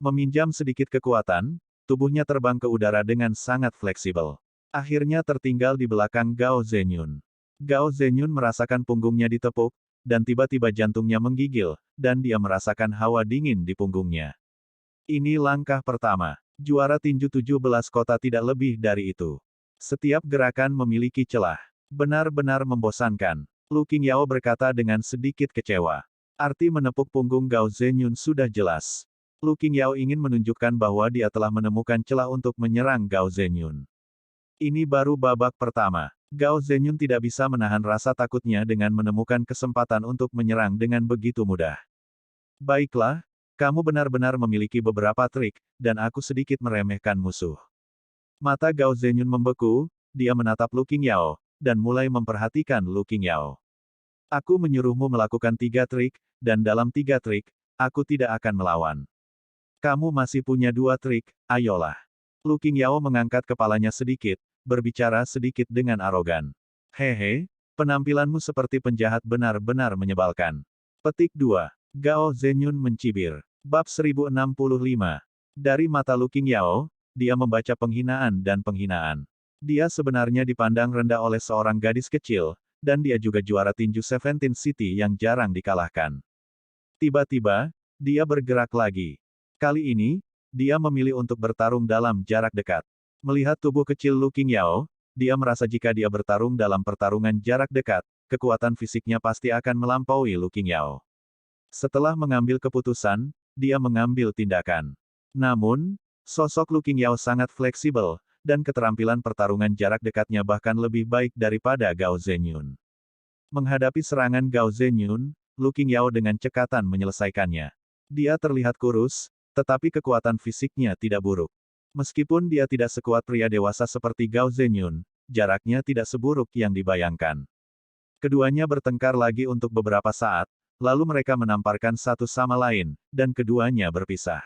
Meminjam sedikit kekuatan, tubuhnya terbang ke udara dengan sangat fleksibel. Akhirnya tertinggal di belakang Gao Zhengyun. Gao Zhengyun merasakan punggungnya ditepuk, dan tiba-tiba jantungnya menggigil, dan dia merasakan hawa dingin di punggungnya. Ini langkah pertama. Juara tinju 17 kota tidak lebih dari itu. Setiap gerakan memiliki celah. Benar-benar membosankan. Lu Qingyao berkata dengan sedikit kecewa. Arti menepuk punggung Gao Zhengyun sudah jelas. Lu Qingyao ingin menunjukkan bahwa dia telah menemukan celah untuk menyerang Gao Zhengyun. Ini baru babak pertama. Gao Zhengyun tidak bisa menahan rasa takutnya dengan menemukan kesempatan untuk menyerang dengan begitu mudah. Baiklah, kamu benar-benar memiliki beberapa trik, dan aku sedikit meremehkan musuh. Mata Gao Zhengyun membeku, dia menatap Lu Qingyao, dan mulai memperhatikan Lu Qingyao. Aku menyuruhmu melakukan 3 trik, dan dalam 3 trik, aku tidak akan melawan. Kamu masih punya 2 trik, ayolah. Lu Qingyao mengangkat kepalanya sedikit, berbicara sedikit dengan arogan. Hehe, penampilanmu seperti penjahat benar-benar menyebalkan. Petik 2. Gao Zhengyun mencibir. Bab 1065. Dari mata Lu Qingyao, dia membaca penghinaan dan penghinaan. Dia sebenarnya dipandang rendah oleh seorang gadis kecil, dan dia juga juara tinju 17 City yang jarang dikalahkan. Tiba-tiba, dia bergerak lagi. Kali ini, dia memilih untuk bertarung dalam jarak dekat. Melihat tubuh kecil Lu Qingyao, dia merasa jika dia bertarung dalam pertarungan jarak dekat, kekuatan fisiknya pasti akan melampaui Lu Qingyao. Setelah mengambil keputusan, dia mengambil tindakan. Namun, sosok Lu Qingyao sangat fleksibel, dan keterampilan pertarungan jarak dekatnya bahkan lebih baik daripada Gao Zhengyun. Menghadapi serangan Gao Zhengyun, Lu Qingyao dengan cekatan menyelesaikannya. Dia terlihat kurus, tetapi kekuatan fisiknya tidak buruk. Meskipun dia tidak sekuat pria dewasa seperti Gao Zhengyun, jaraknya tidak seburuk yang dibayangkan. Keduanya bertengkar lagi untuk beberapa saat, lalu mereka menamparkan satu sama lain, dan keduanya berpisah.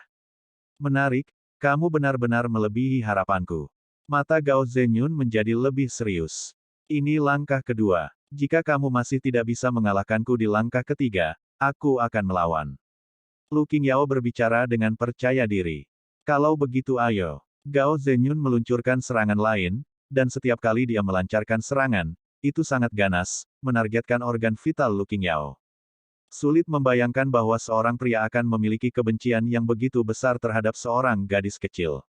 Menarik, kamu benar-benar melebihi harapanku. Mata Gao Zhengyun menjadi lebih serius. Ini langkah kedua. Jika kamu masih tidak bisa mengalahkanku di langkah ketiga, aku akan melawan. Lu Qingyao berbicara dengan percaya diri. Kalau begitu ayo. Gao Zenyun meluncurkan serangan lain, dan setiap kali dia melancarkan serangan, itu sangat ganas, menargetkan organ vital Lu Qingyao. Sulit membayangkan bahwa seorang pria akan memiliki kebencian yang begitu besar terhadap seorang gadis kecil.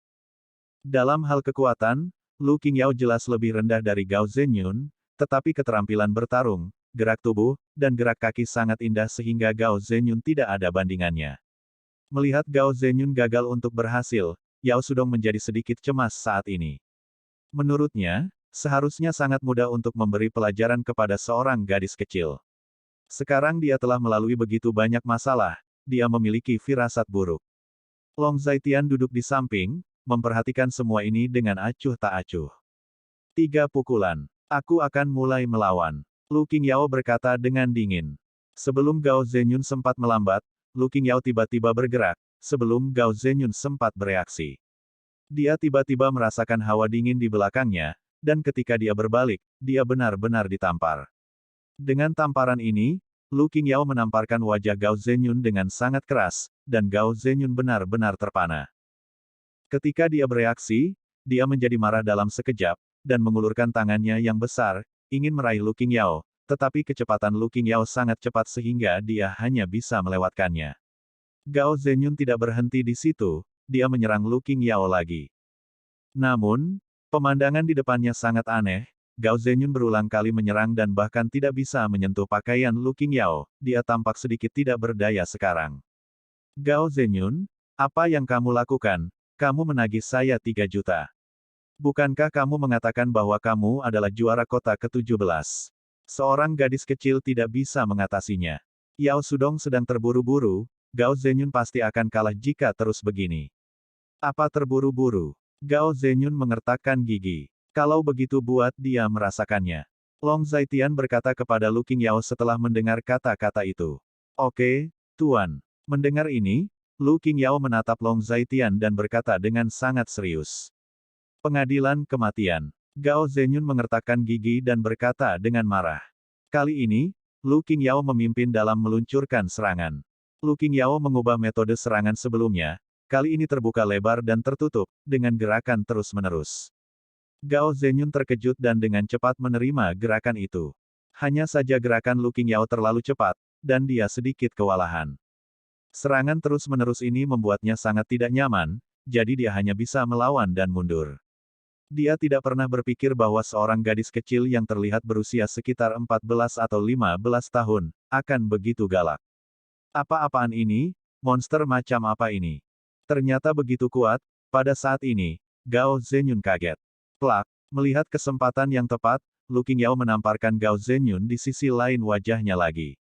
Dalam hal kekuatan, Lu Qingyao jelas lebih rendah dari Gao Zenyun, tetapi keterampilan bertarung, gerak tubuh, dan gerak kaki sangat indah sehingga Gao Zenyun tidak ada bandingannya. Melihat Gao Zenyun gagal untuk berhasil, Yao Sudong menjadi sedikit cemas saat ini. Menurutnya, seharusnya sangat mudah untuk memberi pelajaran kepada seorang gadis kecil. Sekarang dia telah melalui begitu banyak masalah, dia memiliki firasat buruk. Long Zaitian duduk di samping, memperhatikan semua ini dengan acuh tak acuh. 3 pukulan. Aku akan mulai melawan. Lu Qingyao berkata dengan dingin. Sebelum Gao Zenyun sempat melambat, Lu Qingyao tiba-tiba bergerak, sebelum Gao Zenyun sempat bereaksi. Dia tiba-tiba merasakan hawa dingin di belakangnya, dan ketika dia berbalik, dia benar-benar ditampar. Dengan tamparan ini, Lu Qingyao menamparkan wajah Gao Zenyun dengan sangat keras, dan Gao Zenyun benar-benar terpana. Ketika dia bereaksi, dia menjadi marah dalam sekejap, dan mengulurkan tangannya yang besar, ingin meraih Lu Qingyao, tetapi kecepatan Lu Qingyao sangat cepat sehingga dia hanya bisa melewatkannya. Gao Zenyun tidak berhenti di situ, dia menyerang Lu Qingyao lagi. Namun, pemandangan di depannya sangat aneh, Gao Zenyun berulang kali menyerang dan bahkan tidak bisa menyentuh pakaian Lu Qingyao, dia tampak sedikit tidak berdaya sekarang. Gao Zenyun, apa yang kamu lakukan? Kamu menagih saya 3 juta. Bukankah kamu mengatakan bahwa kamu adalah juara kota ke-17? Seorang gadis kecil tidak bisa mengatasinya. Yao Sudong sedang terburu-buru, Gao Zenyun pasti akan kalah jika terus begini. Apa terburu-buru? Gao Zenyun mengertakkan gigi. Kalau begitu buat dia merasakannya. Long Zaitian berkata kepada Lu Qingyao setelah mendengar kata-kata itu. Oke, Tuan. Mendengar ini, Lu Qingyao menatap Long Zaitian dan berkata dengan sangat serius. Pengadilan kematian. Gao Zenyun mengertakkan gigi dan berkata dengan marah. Kali ini, Lu Qingyao memimpin dalam meluncurkan serangan. Lu Qingyao mengubah metode serangan sebelumnya, kali ini terbuka lebar dan tertutup, dengan gerakan terus-menerus. Gao Zenyun terkejut dan dengan cepat menerima gerakan itu. Hanya saja gerakan Lu Qingyao terlalu cepat, dan dia sedikit kewalahan. Serangan terus-menerus ini membuatnya sangat tidak nyaman, jadi dia hanya bisa melawan dan mundur. Dia tidak pernah berpikir bahwa seorang gadis kecil yang terlihat berusia sekitar 14 atau 15 tahun, akan begitu galak. Apa-apaan ini? Monster macam apa ini? Ternyata begitu kuat. Pada saat ini, Gao Zenyun kaget. Plak, melihat kesempatan yang tepat, Lu Qingyao menamparkan Gao Zenyun di sisi lain wajahnya lagi.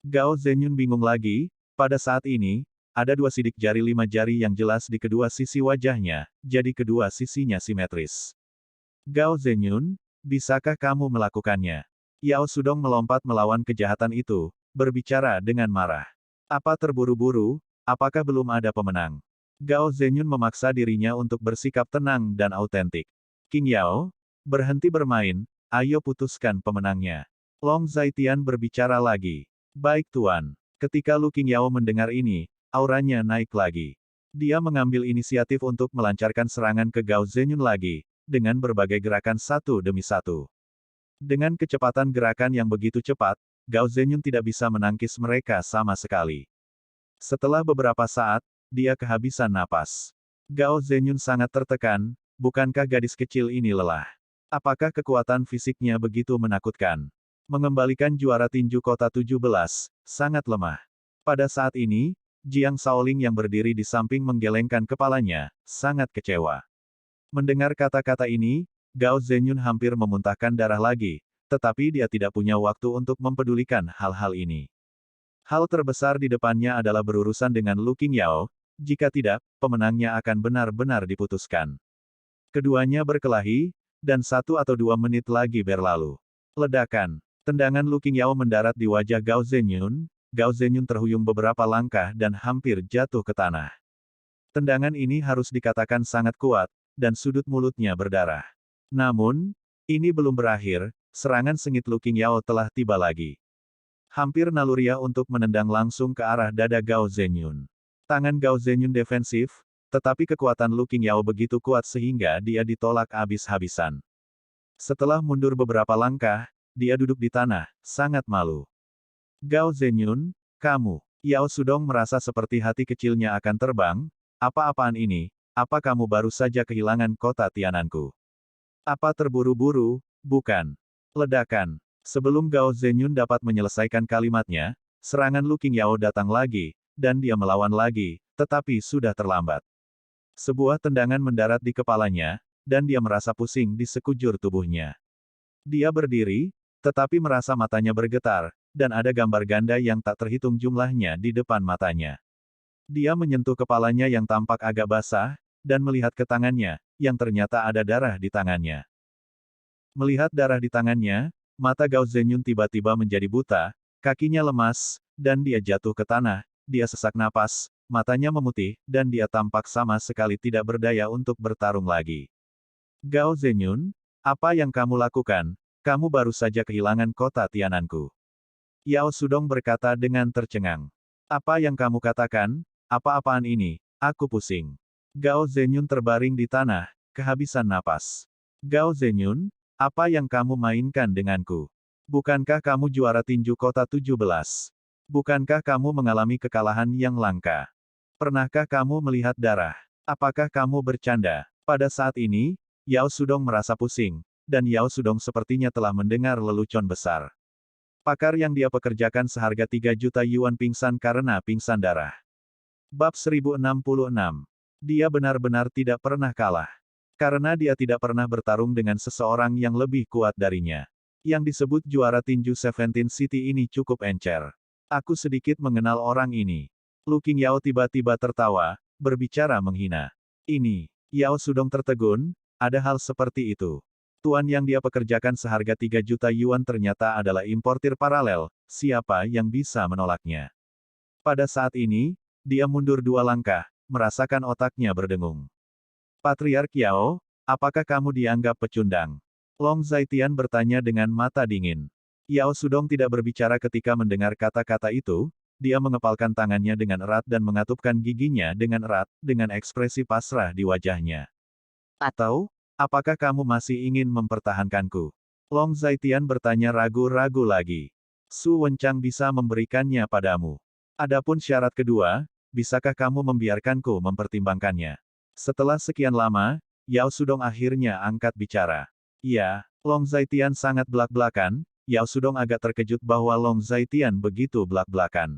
Gao Zenyun bingung lagi, pada saat ini, ada 2 sidik jari 5 jari yang jelas di kedua sisi wajahnya, jadi kedua sisinya simetris. Gao Zenyun, bisakah kamu melakukannya? Yao Sudong melompat melawan kejahatan itu, berbicara dengan marah. Apa terburu-buru? Apakah belum ada pemenang? Gao Zenyun memaksa dirinya untuk bersikap tenang dan autentik. Qingyao, berhenti bermain, ayo putuskan pemenangnya. Long Zaitian berbicara lagi. Baik Tuan. Ketika Lu Qingyao mendengar ini, auranya naik lagi. Dia mengambil inisiatif untuk melancarkan serangan ke Gao Zenyun lagi, dengan berbagai gerakan satu demi satu. Dengan kecepatan gerakan yang begitu cepat, Gao Zenyun tidak bisa menangkis mereka sama sekali. Setelah beberapa saat, dia kehabisan napas. Gao Zenyun sangat tertekan, bukankah gadis kecil ini lelah? Apakah kekuatan fisiknya begitu menakutkan? Mengembalikan juara tinju kota 17, sangat lemah. Pada saat ini, Jiang Shaoling yang berdiri di samping menggelengkan kepalanya, sangat kecewa. Mendengar kata-kata ini, Gao Zenyun hampir memuntahkan darah lagi, tetapi dia tidak punya waktu untuk mempedulikan hal-hal ini. Hal terbesar di depannya adalah berurusan dengan Lu Qingyao, jika tidak, pemenangnya akan benar-benar diputuskan. Keduanya berkelahi, dan 1 atau 2 menit lagi berlalu. Ledakan. Tendangan Lu Qingyao mendarat di wajah Gao Zenyun terhuyung beberapa langkah dan hampir jatuh ke tanah. Tendangan ini harus dikatakan sangat kuat, dan sudut mulutnya berdarah. Namun, ini belum berakhir, serangan sengit Lu Qingyao telah tiba lagi. Hampir naluriah untuk menendang langsung ke arah dada Gao Zenyun. Tangan Gao Zenyun defensif, Tetapi kekuatan Lu Qingyao begitu kuat sehingga dia ditolak habis-habisan. Setelah mundur beberapa langkah, dia duduk di tanah, sangat malu. Gao Zenyun, kamu. Yao Sudong merasa seperti hati kecilnya akan terbang. Apa-apaan ini? Apa kamu baru saja kehilangan kota Tiananku? Apa terburu-buru? Bukan. Ledakan. Sebelum Gao Zenyun dapat menyelesaikan kalimatnya, serangan Lu Qingyao datang lagi, dan dia melawan lagi, tetapi sudah terlambat. Sebuah tendangan mendarat di kepalanya, dan dia merasa pusing di sekujur tubuhnya. Dia berdiri, tetapi merasa matanya bergetar, dan ada gambar ganda yang tak terhitung jumlahnya di depan matanya. Dia menyentuh kepalanya yang tampak agak basah, dan melihat ke tangannya, yang ternyata ada darah di tangannya. Melihat darah di tangannya, mata Gao Zenyun tiba-tiba menjadi buta, kakinya lemas, dan dia jatuh ke tanah, dia sesak napas, matanya memutih, dan dia tampak sama sekali tidak berdaya untuk bertarung lagi. Gao Zenyun, apa yang kamu lakukan? Kamu baru saja kehilangan kota Tiananku. Yao Sudong berkata dengan tercengang. Apa yang kamu katakan? Apa-apaan ini? Aku pusing. Gao Zenyun terbaring di tanah, kehabisan napas. Gao Zenyun, apa yang kamu mainkan denganku? Bukankah kamu juara tinju kota 17? Bukankah kamu mengalami kekalahan yang langka? Pernahkah kamu melihat darah? Apakah kamu bercanda? Pada saat ini, Yao Sudong merasa pusing, dan Yao Sudong sepertinya telah mendengar lelucon besar. Pakar yang dia pekerjakan seharga 3 juta yuan pingsan karena pingsan darah. Bab 1066. Dia benar-benar tidak pernah kalah. Karena dia tidak pernah bertarung dengan seseorang yang lebih kuat darinya. Yang disebut juara tinju 17 City ini cukup encer. Aku sedikit mengenal orang ini. Lu Qingyao tiba-tiba tertawa, berbicara menghina. Ini, Yao Sudong tertegun, ada hal seperti itu. Tuan yang dia pekerjakan seharga 3 juta yuan ternyata adalah importir paralel, siapa yang bisa menolaknya? Pada saat ini, dia mundur 2 langkah, merasakan otaknya berdengung. Patriark Yao, apakah kamu dianggap pecundang? Long Zaitian bertanya dengan mata dingin. Yao Sudong tidak berbicara ketika mendengar kata-kata itu, dia mengepalkan tangannya dengan erat dan mengatupkan giginya dengan erat, dengan ekspresi pasrah di wajahnya. Atau, apakah kamu masih ingin mempertahankanku? Long Zaitian bertanya ragu-ragu lagi. Su Wencang bisa memberikannya padamu. Adapun syarat kedua, bisakah kamu membiarkanku mempertimbangkannya? Setelah sekian lama, Yao Sudong akhirnya angkat bicara. Ya, Long Zaitian sangat belak-belakan, Yao Sudong agak terkejut bahwa Long Zaitian begitu belak-belakan.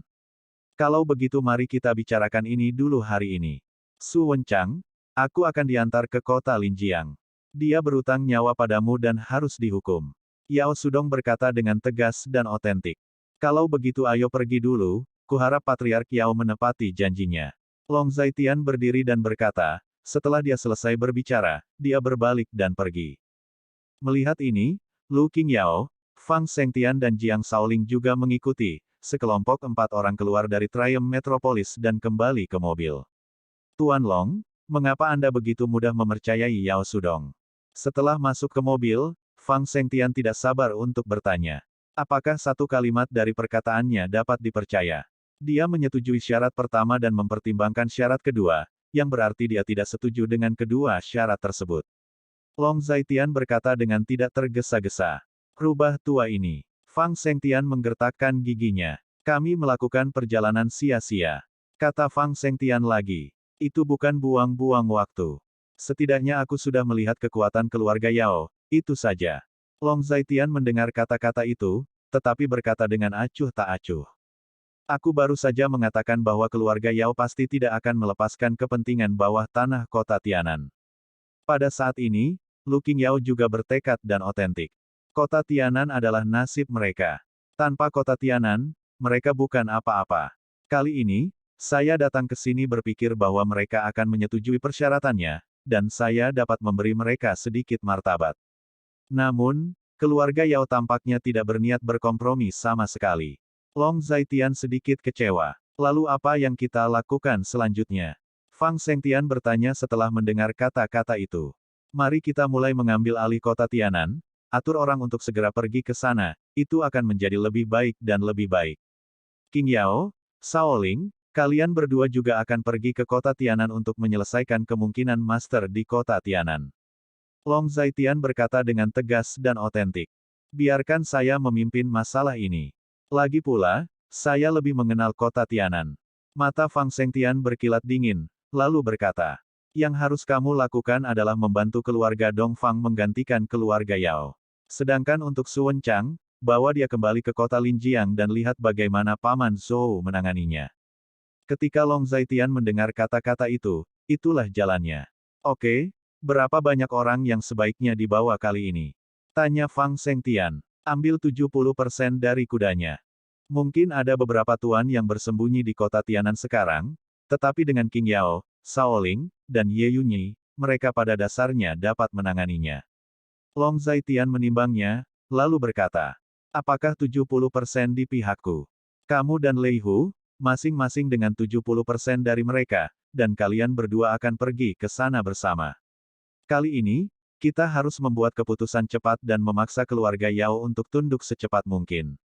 Kalau begitu mari kita bicarakan ini dulu hari ini. Su Wencang, aku akan diantar ke kota Linjiang. Dia berutang nyawa padamu dan harus dihukum. Yao Sudong berkata dengan tegas dan otentik. Kalau begitu ayo pergi dulu, kuharap Patriark Yao menepati janjinya. Long Zaitian berdiri dan berkata, setelah dia selesai berbicara, dia berbalik dan pergi. Melihat ini, Lu Qingyao, Fang Shengtian dan Jiang Shaoling juga mengikuti, sekelompok 4 orang keluar dari Triumph Metropolis dan kembali ke mobil. Tuan Long, mengapa Anda begitu mudah mempercayai Yao Sudong? Setelah masuk ke mobil, Fang Shengtian tidak sabar untuk bertanya. Apakah satu kalimat dari perkataannya dapat dipercaya? Dia menyetujui syarat pertama dan mempertimbangkan syarat kedua, yang berarti dia tidak setuju dengan kedua syarat tersebut. Long Zaitian berkata dengan tidak tergesa-gesa. Rubah tua ini. Fang Shengtian menggertakkan giginya. Kami melakukan perjalanan sia-sia. Kata Fang Shengtian lagi. Itu bukan buang-buang waktu. Setidaknya aku sudah melihat kekuatan keluarga Yao, itu saja. Long Zaitian mendengar kata-kata itu, tetapi berkata dengan acuh tak acuh. Aku baru saja mengatakan bahwa keluarga Yao pasti tidak akan melepaskan kepentingan bawah tanah kota Tianan. Pada saat ini, Lu Qingyao juga bertekad dan otentik. Kota Tianan adalah nasib mereka. Tanpa kota Tianan, mereka bukan apa-apa. Kali ini, saya datang ke sini berpikir bahwa mereka akan menyetujui persyaratannya, dan saya dapat memberi mereka sedikit martabat. Namun, keluarga Yao tampaknya tidak berniat berkompromi sama sekali. Long Zaitian sedikit kecewa. Lalu apa yang kita lakukan selanjutnya? Fang Shengtian bertanya setelah mendengar kata-kata itu. Mari kita mulai mengambil alih kota Tianan, atur orang untuk segera pergi ke sana, itu akan menjadi lebih baik dan lebih baik. Qingyao, Shaoling, Kalian berdua juga akan pergi ke kota Tianan untuk menyelesaikan kemungkinan master di kota Tianan. Long Zaitian berkata dengan tegas dan otentik. Biarkan saya memimpin masalah ini. Lagi pula, saya lebih mengenal kota Tianan. Mata Fang Zhengtian berkilat dingin, lalu berkata, yang harus kamu lakukan adalah membantu keluarga Dongfang menggantikan keluarga Yao. Sedangkan untuk Su Wenchang, bawa dia kembali ke kota Linjiang dan lihat bagaimana Paman Zhou menanganinya. Ketika Long Zaitian mendengar kata-kata itu, itulah jalannya. Oke, berapa banyak orang yang sebaiknya dibawa kali ini? Tanya Fang Zhengtian. Ambil 70% dari kudanya. Mungkin ada beberapa tuan yang bersembunyi di kota Tianan sekarang, tetapi dengan King Yao, Shaoling, dan Ye Yunyi, mereka pada dasarnya dapat menanganinya. Long Zaitian menimbangnya, lalu berkata, apakah 70% di pihakku? Kamu dan Lei Hu, masing-masing dengan 70% dari mereka, dan kalian berdua akan pergi ke sana bersama. Kali ini, kita harus membuat keputusan cepat dan memaksa keluarga Yao untuk tunduk secepat mungkin.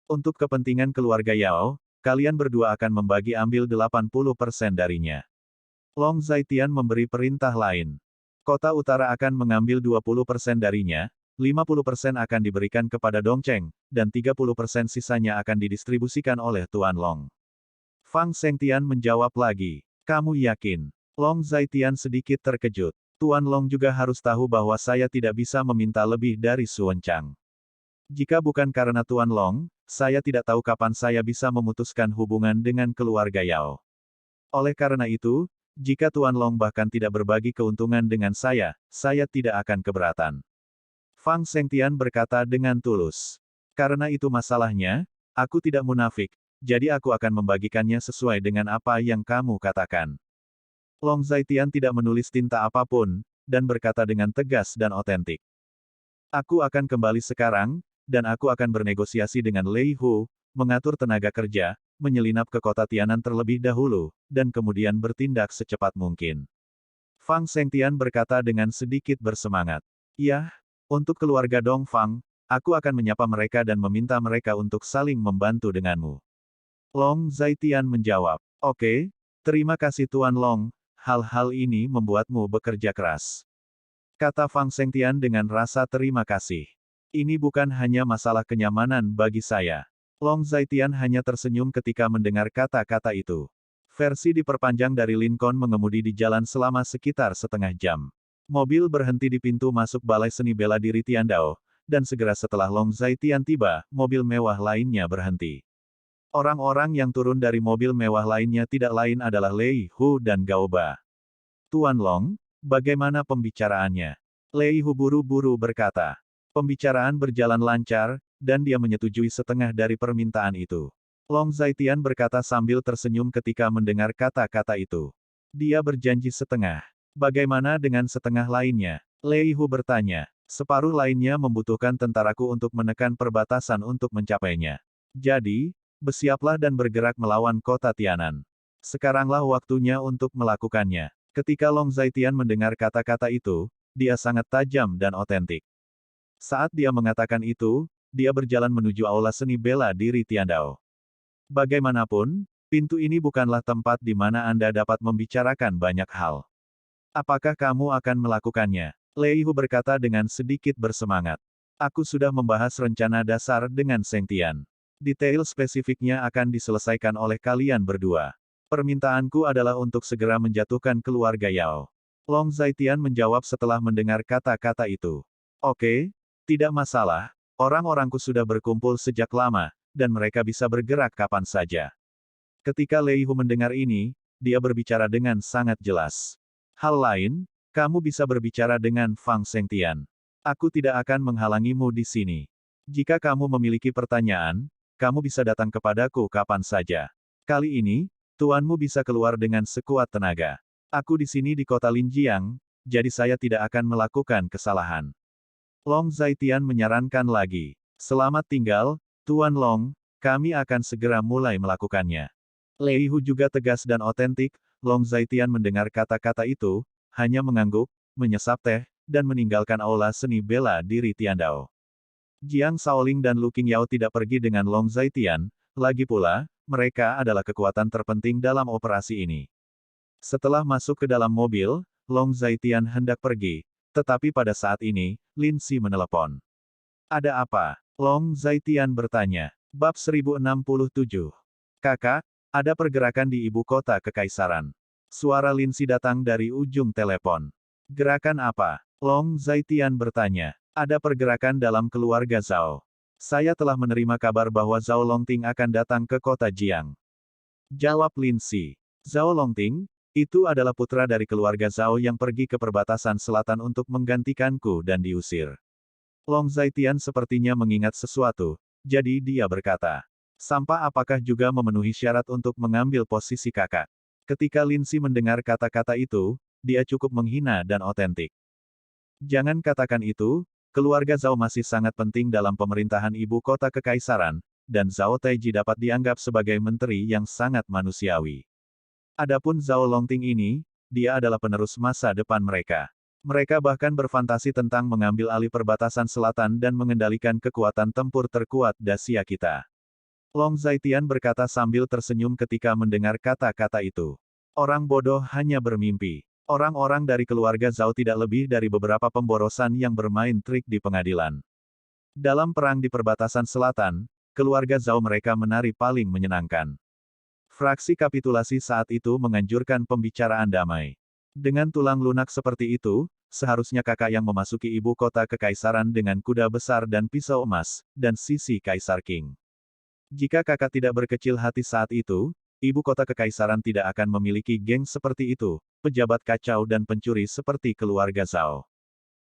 Untuk kepentingan keluarga Yao, kalian berdua akan membagi ambil 80% darinya. Long Zaitian memberi perintah lain. Kota Utara akan mengambil 20% darinya, 50% akan diberikan kepada Dongcheng, dan 30% sisanya akan didistribusikan oleh Tuan Long. Fang Zhengtian menjawab lagi. Kamu yakin? Long Zaitian sedikit terkejut. Tuan Long juga harus tahu bahwa saya tidak bisa meminta lebih dari Su Wenchang. Jika bukan karena Tuan Long, saya tidak tahu kapan saya bisa memutuskan hubungan dengan keluarga Yao. Oleh karena itu, jika Tuan Long bahkan tidak berbagi keuntungan dengan saya tidak akan keberatan. Fang Zhengtian berkata dengan tulus. Karena itu masalahnya, aku tidak munafik, jadi aku akan membagikannya sesuai dengan apa yang kamu katakan. Long Zaitian tidak menulis tinta apapun, dan berkata dengan tegas dan otentik. Aku akan kembali sekarang, dan aku akan bernegosiasi dengan Lei Hu, mengatur tenaga kerja, menyelinap ke kota Tianan terlebih dahulu, dan kemudian bertindak secepat mungkin. Fang Zhengtian berkata dengan sedikit bersemangat. Ya, untuk keluarga Dongfang, aku akan menyapa mereka dan meminta mereka untuk saling membantu denganmu. Long Zaitian menjawab, oke, terima kasih Tuan Long, hal-hal ini membuatmu bekerja keras. Kata Fang Zhengtian dengan rasa terima kasih. Ini bukan hanya masalah kenyamanan bagi saya. Long Zaitian hanya tersenyum ketika mendengar kata-kata itu. Versi diperpanjang dari Lincoln mengemudi di jalan selama sekitar setengah jam. Mobil berhenti di pintu masuk Balai Seni Bela Diri Tiandao, dan segera setelah Long Zaitian tiba, mobil mewah lainnya berhenti. Orang-orang yang turun dari mobil mewah lainnya tidak lain adalah Lei Hu dan Gao Ba. Tuan Long, bagaimana pembicaraannya? Lei Hu buru-buru berkata. Pembicaraan berjalan lancar, dan dia menyetujui setengah dari permintaan itu. Long Zaitian berkata sambil tersenyum ketika mendengar kata-kata itu. Dia berjanji setengah. Bagaimana dengan setengah lainnya? Lei Hu bertanya. Separuh lainnya membutuhkan tentaraku untuk menekan perbatasan untuk mencapainya. Jadi, bersiaplah dan bergerak melawan kota Tianan. Sekaranglah waktunya untuk melakukannya. Ketika Long Zaitian mendengar kata-kata itu, dia sangat tajam dan otentik. Saat dia mengatakan itu, dia berjalan menuju aula seni bela diri Tiandao. Bagaimanapun, pintu ini bukanlah tempat di mana Anda dapat membicarakan banyak hal. Apakah kamu akan melakukannya? Lei Hu berkata dengan sedikit bersemangat. Aku sudah membahas rencana dasar dengan Zhengtian. Detail spesifiknya akan diselesaikan oleh kalian berdua. Permintaanku adalah untuk segera menjatuhkan keluarga Yao. Long Zaitian menjawab setelah mendengar kata-kata itu. Oke, tidak masalah, orang-orangku sudah berkumpul sejak lama, dan mereka bisa bergerak kapan saja. Ketika Lei Hu mendengar ini, dia berbicara dengan sangat jelas. Hal lain, kamu bisa berbicara dengan Fang Zhengtian. Aku tidak akan menghalangimu di sini. Jika kamu memiliki pertanyaan, kamu bisa datang kepadaku kapan saja. Kali ini, tuanmu bisa keluar dengan sekuat tenaga. Aku di sini di kota Linjiang, jadi saya tidak akan melakukan kesalahan. Long Zaitian menyarankan lagi. Selamat tinggal, Tuan Long, kami akan segera mulai melakukannya. Lei Hu juga tegas dan otentik. Long Zaitian mendengar kata-kata itu, hanya mengangguk, menyesap teh, dan meninggalkan aula seni bela diri Tiandao. Jiang Shaoling dan Lu Qingyao tidak pergi dengan Long Zaitian, lagi pula, mereka adalah kekuatan terpenting dalam operasi ini. Setelah masuk ke dalam mobil, Long Zaitian hendak pergi, tetapi pada saat ini, Lin Si menelepon. Ada apa? Long Zaitian bertanya. Bab 1067. Kakak, ada pergerakan di ibu kota kekaisaran. Suara Lin Si datang dari ujung telepon. Gerakan apa? Long Zaitian bertanya. Ada pergerakan dalam keluarga Zhao. Saya telah menerima kabar bahwa Zhao Longting akan datang ke kota Jiang. Jawab Lin Si. Zhao Longting, itu adalah putra dari keluarga Zhao yang pergi ke perbatasan selatan untuk menggantikanku dan diusir. Long Zaitian sepertinya mengingat sesuatu, jadi dia berkata. Sampah apakah juga memenuhi syarat untuk mengambil posisi kakak? Ketika Lin Si mendengar kata-kata itu, dia cukup menghina dan otentik. Jangan katakan itu, keluarga Zhao masih sangat penting dalam pemerintahan ibu kota kekaisaran, dan Zhao Taiji dapat dianggap sebagai menteri yang sangat manusiawi. Adapun Zhao Longting ini, dia adalah penerus masa depan mereka. Mereka bahkan berfantasi tentang mengambil alih perbatasan selatan dan mengendalikan kekuatan tempur terkuat Dacia kita. Long Zaitian berkata sambil tersenyum ketika mendengar kata-kata itu. Orang bodoh hanya bermimpi. Orang-orang dari keluarga Zhao tidak lebih dari beberapa pemborosan yang bermain trik di pengadilan. Dalam perang di perbatasan selatan, keluarga Zhao mereka menari paling menyenangkan. Fraksi kapitulasi saat itu menganjurkan pembicaraan damai. Dengan tulang lunak seperti itu, seharusnya kakak yang memasuki ibu kota kekaisaran dengan kuda besar dan pisau emas, dan sisi Kaisar Qing. Jika kakak tidak berkecil hati saat itu, ibu kota kekaisaran tidak akan memiliki geng seperti itu, pejabat kacau dan pencuri seperti keluarga Zhao.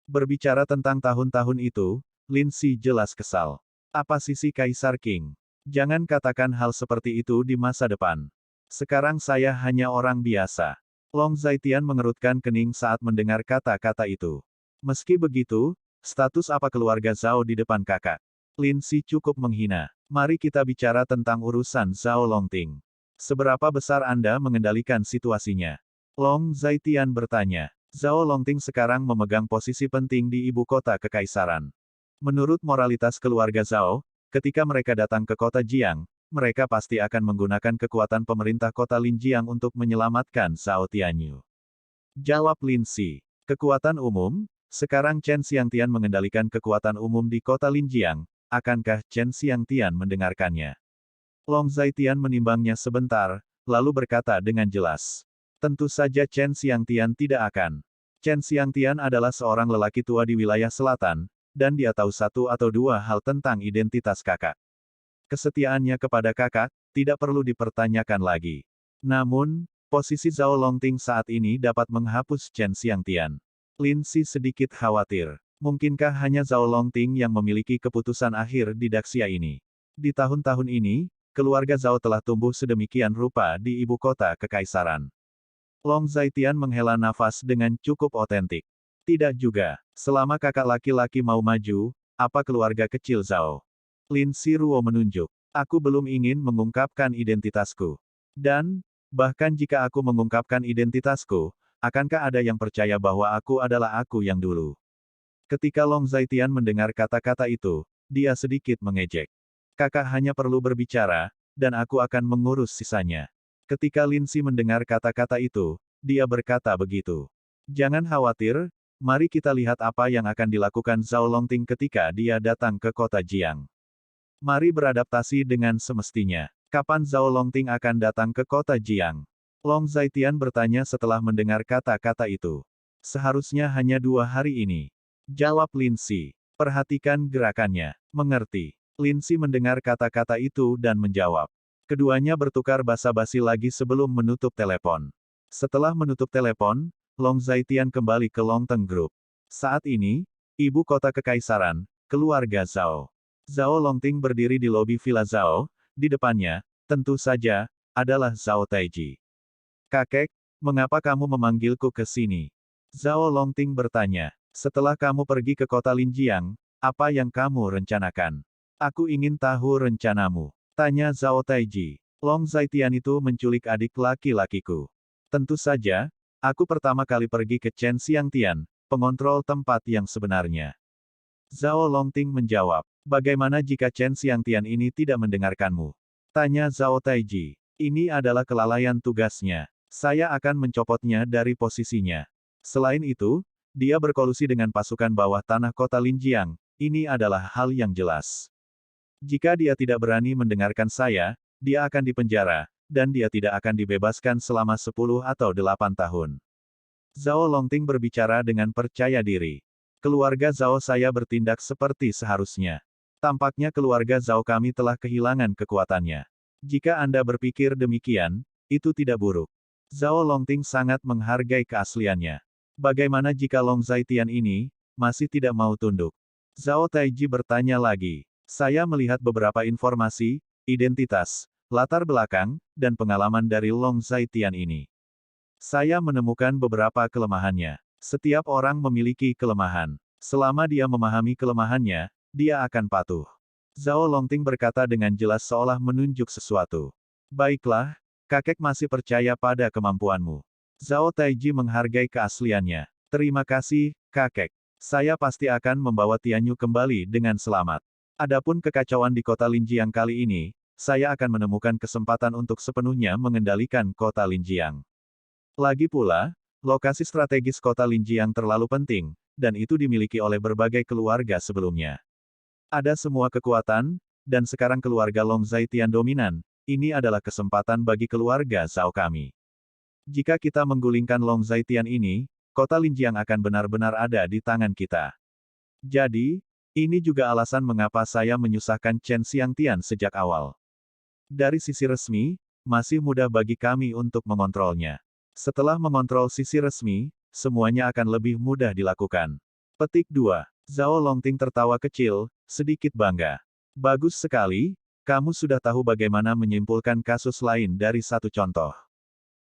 Berbicara tentang tahun-tahun itu, Lin Si jelas kesal. Apa sisi Kaisar Qing? Jangan katakan hal seperti itu di masa depan. Sekarang saya hanya orang biasa. Long Zaitian mengerutkan kening saat mendengar kata-kata itu. Meski begitu, status apa keluarga Zhao di depan kakak? Lin Si cukup menghina. Mari kita bicara tentang urusan Zhao Longting. Seberapa besar Anda mengendalikan situasinya? Long Zaitian bertanya. Zhao Longting sekarang memegang posisi penting di ibu kota kekaisaran. Menurut moralitas keluarga Zhao, ketika mereka datang ke kota Jiang, mereka pasti akan menggunakan kekuatan pemerintah kota Linjiang untuk menyelamatkan Zhao Tianyu. Jawab Lin Si. Kekuatan umum? Sekarang Chen Xiangtian mengendalikan kekuatan umum di kota Linjiang, akankah Chen Xiangtian mendengarkannya? Long Zaitian menimbangnya sebentar, lalu berkata dengan jelas. Tentu saja Chen Xiangtian tidak akan. Chen Xiangtian adalah seorang lelaki tua di wilayah selatan, dan dia tahu satu atau dua hal tentang identitas kakak. Kesetiaannya kepada kakak, tidak perlu dipertanyakan lagi. Namun, posisi Zhao Longting saat ini dapat menghapus Chen Xiangtian. Lin Si sedikit khawatir. Mungkinkah hanya Zhao Longting yang memiliki keputusan akhir di Daxia ini? Di tahun-tahun ini, keluarga Zhao telah tumbuh sedemikian rupa di ibu kota kekaisaran. Long Zaitian menghela nafas dengan cukup otentik. Tidak juga. Selama kakak laki-laki mau maju, apa keluarga kecil Zhao? Lin Si Ruo menunjuk. Aku belum ingin mengungkapkan identitasku. Dan, bahkan jika aku mengungkapkan identitasku, akankah ada yang percaya bahwa aku adalah aku yang dulu? Ketika Long Zaitian mendengar kata-kata itu, dia sedikit mengejek. Kakak hanya perlu berbicara, dan aku akan mengurus sisanya. Ketika Lin Si mendengar kata-kata itu, dia berkata begitu. Jangan khawatir, mari kita lihat apa yang akan dilakukan Zhao Longting ketika dia datang ke kota Jiang. Mari beradaptasi dengan semestinya. Kapan Zhao Longting akan datang ke kota Jiang? Long Zaitian bertanya setelah mendengar kata-kata itu. Seharusnya hanya 2 hari ini. Jawab Lin Si. Perhatikan gerakannya. Mengerti. Lin Si mendengar kata-kata itu dan menjawab. Keduanya bertukar basa-basi lagi sebelum menutup telepon. Setelah menutup telepon, Long Zaitian kembali ke Longteng Group. Saat ini, ibu kota kekaisaran, keluarga Zhao. Zhao Longting berdiri di lobi Villa Zhao, di depannya, tentu saja, adalah Zhao Taiji. Kakek, mengapa kamu memanggilku ke sini? Zhao Longting bertanya. Setelah kamu pergi ke kota Linjiang, apa yang kamu rencanakan? Aku ingin tahu rencanamu. Tanya Zhao Taiji. Long Zaitian itu menculik adik laki-lakiku. Tentu saja, aku pertama kali pergi ke Chen Xiangtian, pengontrol tempat yang sebenarnya. Zhao Longting menjawab. Bagaimana jika Chen Xiangtian ini tidak mendengarkanmu? Tanya Zhao Taiji. Ini adalah kelalaian tugasnya. Saya akan mencopotnya dari posisinya. Selain itu, dia berkolusi dengan pasukan bawah tanah kota Linjiang. Ini adalah hal yang jelas. Jika dia tidak berani mendengarkan saya, dia akan dipenjara, dan dia tidak akan dibebaskan selama 10 atau 8 tahun. Zhao Longting berbicara dengan percaya diri. Keluarga Zhao saya bertindak seperti seharusnya. Tampaknya keluarga Zhao kami telah kehilangan kekuatannya. Jika Anda berpikir demikian, itu tidak buruk. Zhao Longting sangat menghargai keasliannya. Bagaimana jika Long Zaitian ini masih tidak mau tunduk? Zhao Taiji bertanya lagi. Saya melihat beberapa informasi, identitas, latar belakang, dan pengalaman dari Long Zaitian ini. Saya menemukan beberapa kelemahannya. Setiap orang memiliki kelemahan. Selama dia memahami kelemahannya, dia akan patuh. Zhao Longting berkata dengan jelas seolah menunjuk sesuatu. Baiklah, kakek masih percaya pada kemampuanmu. Zhao Taiji menghargai keasliannya. Terima kasih, kakek. Saya pasti akan membawa Tianyu kembali dengan selamat. Adapun kekacauan di kota Linjiang kali ini, saya akan menemukan kesempatan untuk sepenuhnya mengendalikan kota Linjiang. Lagi pula, lokasi strategis kota Linjiang terlalu penting, dan itu dimiliki oleh berbagai keluarga sebelumnya. Ada semua kekuatan, dan sekarang keluarga Long Zaitian dominan. Ini adalah kesempatan bagi keluarga Zhao kami. Jika kita menggulingkan Long Zaitian ini, kota Linjiang akan benar-benar ada di tangan kita. Jadi, ini juga alasan mengapa saya menyusahkan Chen Xiangtian sejak awal. Dari sisi resmi, masih mudah bagi kami untuk mengontrolnya. Setelah mengontrol sisi resmi, semuanya akan lebih mudah dilakukan. Petik 2. Zhao Longting tertawa kecil, sedikit bangga. Bagus sekali, kamu sudah tahu bagaimana menyimpulkan kasus lain dari satu contoh.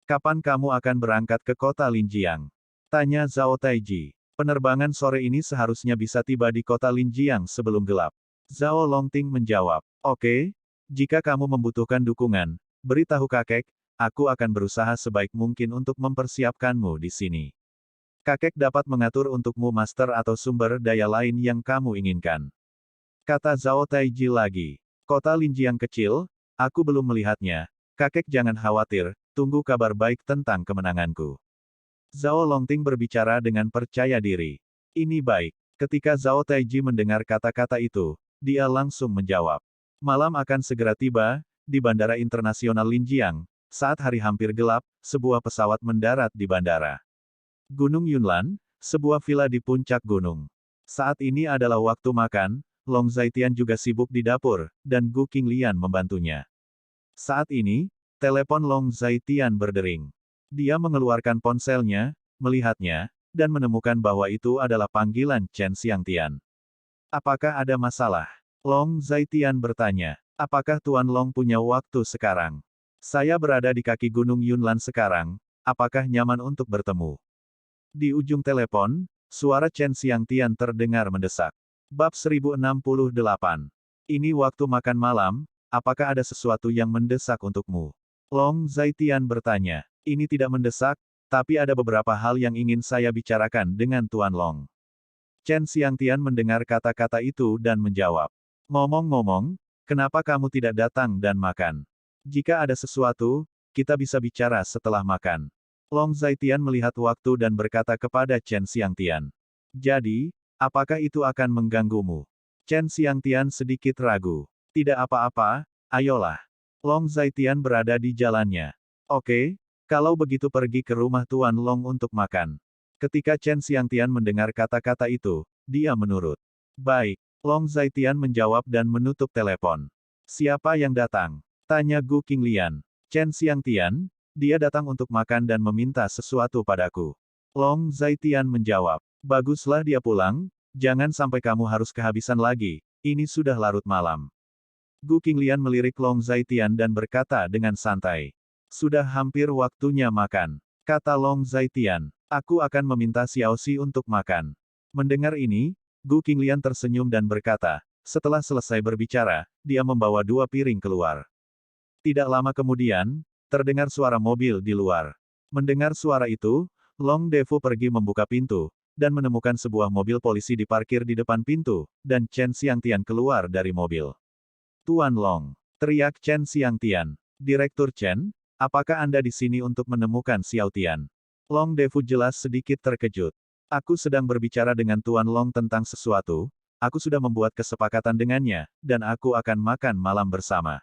Kapan kamu akan berangkat ke kota Linjiang? Tanya Zhao Taiji. Penerbangan sore ini seharusnya bisa tiba di kota Linjiang sebelum gelap. Zhao Longting menjawab. Oke, jika kamu membutuhkan dukungan, beritahu kakek, aku akan berusaha sebaik mungkin untuk mempersiapkanmu di sini. Kakek dapat mengatur untukmu master atau sumber daya lain yang kamu inginkan. Kata Zhao Taiji lagi. Kota Linjiang kecil, aku belum melihatnya. Kakek jangan khawatir, tunggu kabar baik tentang kemenanganku. Zhao Longting berbicara dengan percaya diri. Ini baik. Ketika Zhao Taiji mendengar kata-kata itu, dia langsung menjawab. Malam akan segera tiba, di Bandara Internasional Linjiang. Saat hari hampir gelap, sebuah pesawat mendarat di bandara. Gunung Yunlan, sebuah villa di puncak gunung. Saat ini adalah waktu makan, Long Zaitian juga sibuk di dapur, dan Gu Qinglian membantunya. Saat ini, telepon Long Zaitian berdering. Dia mengeluarkan ponselnya, melihatnya, dan menemukan bahwa itu adalah panggilan Chen Xiangtian. Apakah ada masalah? Long Zaitian bertanya. Apakah Tuan Long punya waktu sekarang? Saya berada di kaki Gunung Yunlan sekarang, apakah nyaman untuk bertemu? Di ujung telepon, suara Chen Xiangtian terdengar mendesak. Bab 1068. Ini waktu makan malam, apakah ada sesuatu yang mendesak untukmu? Long Zaitian bertanya. Ini tidak mendesak, tapi ada beberapa hal yang ingin saya bicarakan dengan Tuan Long. Chen Xiangtian mendengar kata-kata itu dan menjawab. Ngomong-ngomong, kenapa kamu tidak datang dan makan? Jika ada sesuatu, kita bisa bicara setelah makan. Long Zaitian melihat waktu dan berkata kepada Chen Xiangtian. Jadi, apakah itu akan mengganggumu? Chen Xiangtian sedikit ragu. Tidak apa-apa, ayolah. Long Zaitian berada di jalannya. Oke, kalau begitu pergi ke rumah Tuan Long untuk makan. Ketika Chen Xiangtian mendengar kata-kata itu, dia menurut. Baik, Long Zaitian menjawab dan menutup telepon. Siapa yang datang? Tanya Gu Qinglian. Chen Xiangtian, dia datang untuk makan dan meminta sesuatu padaku. Long Zaitian menjawab. Baguslah dia pulang, jangan sampai kamu harus kehabisan lagi, ini sudah larut malam. Gu Qinglian melirik Long Zaitian dan berkata dengan santai. Sudah hampir waktunya makan. Kata Long Zaitian. Aku akan meminta Xiaoxi untuk makan. Mendengar ini, Gu Qinglian tersenyum dan berkata, setelah selesai berbicara, dia membawa 2 piring keluar. Tidak lama kemudian, terdengar suara mobil di luar. Mendengar suara itu, Long Defu pergi membuka pintu, dan menemukan sebuah mobil polisi diparkir di depan pintu, dan Chen Xiangtian keluar dari mobil. Tuan Long. Teriak Chen Xiangtian. Direktur Chen, apakah Anda di sini untuk menemukan Xiao Tian? Long Defu jelas sedikit terkejut. Aku sedang berbicara dengan Tuan Long tentang sesuatu, aku sudah membuat kesepakatan dengannya, dan aku akan makan malam bersama.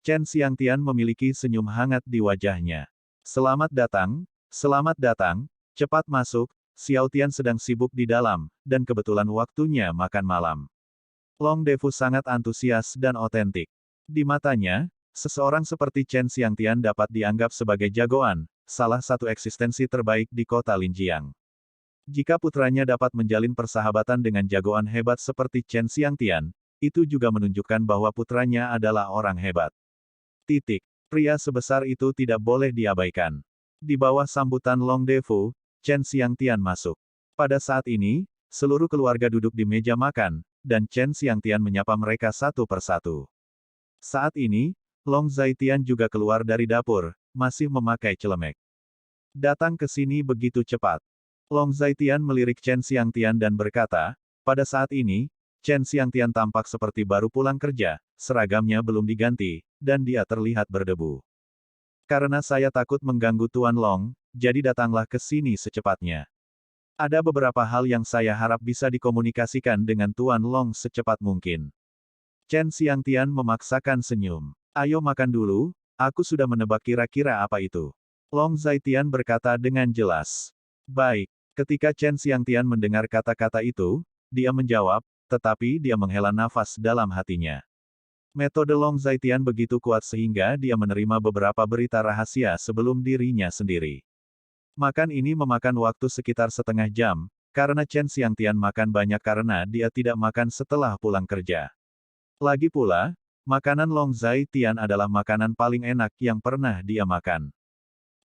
Chen Xiangtian memiliki senyum hangat di wajahnya. Selamat datang, cepat masuk, Xiao Tian sedang sibuk di dalam, dan kebetulan waktunya makan malam. Long Defu sangat antusias dan otentik. Di matanya, seseorang seperti Chen Xiangtian dapat dianggap sebagai jagoan, salah satu eksistensi terbaik di kota Linjiang. Jika putranya dapat menjalin persahabatan dengan jagoan hebat seperti Chen Xiangtian, itu juga menunjukkan bahwa putranya adalah orang hebat. Pria sebesar itu tidak boleh diabaikan. Di bawah sambutan Long Defu, Chen Xiangtian masuk. Pada saat ini, seluruh keluarga duduk di meja makan, dan Chen Xiangtian menyapa mereka satu persatu. Saat ini, Long Zaitian juga keluar dari dapur, masih memakai celemek. Datang ke sini begitu cepat. Long Zaitian melirik Chen Xiangtian dan berkata, pada saat ini, Chen Xiangtian tampak seperti baru pulang kerja, seragamnya belum diganti, dan dia terlihat berdebu. Karena saya takut mengganggu Tuan Long, jadi datanglah ke sini secepatnya. Ada beberapa hal yang saya harap bisa dikomunikasikan dengan Tuan Long secepat mungkin. Chen Xiangtian memaksakan senyum. Ayo makan dulu, aku sudah menebak kira-kira apa itu. Long Zaitian berkata dengan jelas. Baik, ketika Chen Xiangtian mendengar kata-kata itu, dia menjawab, tetapi dia menghela nafas dalam hatinya. Metode Long Zaitian begitu kuat sehingga dia menerima beberapa berita rahasia sebelum dirinya sendiri. Makan ini memakan waktu sekitar setengah jam, karena Chen Xiangtian makan banyak karena dia tidak makan setelah pulang kerja. Lagi pula, makanan Long Zaitian adalah makanan paling enak yang pernah dia makan.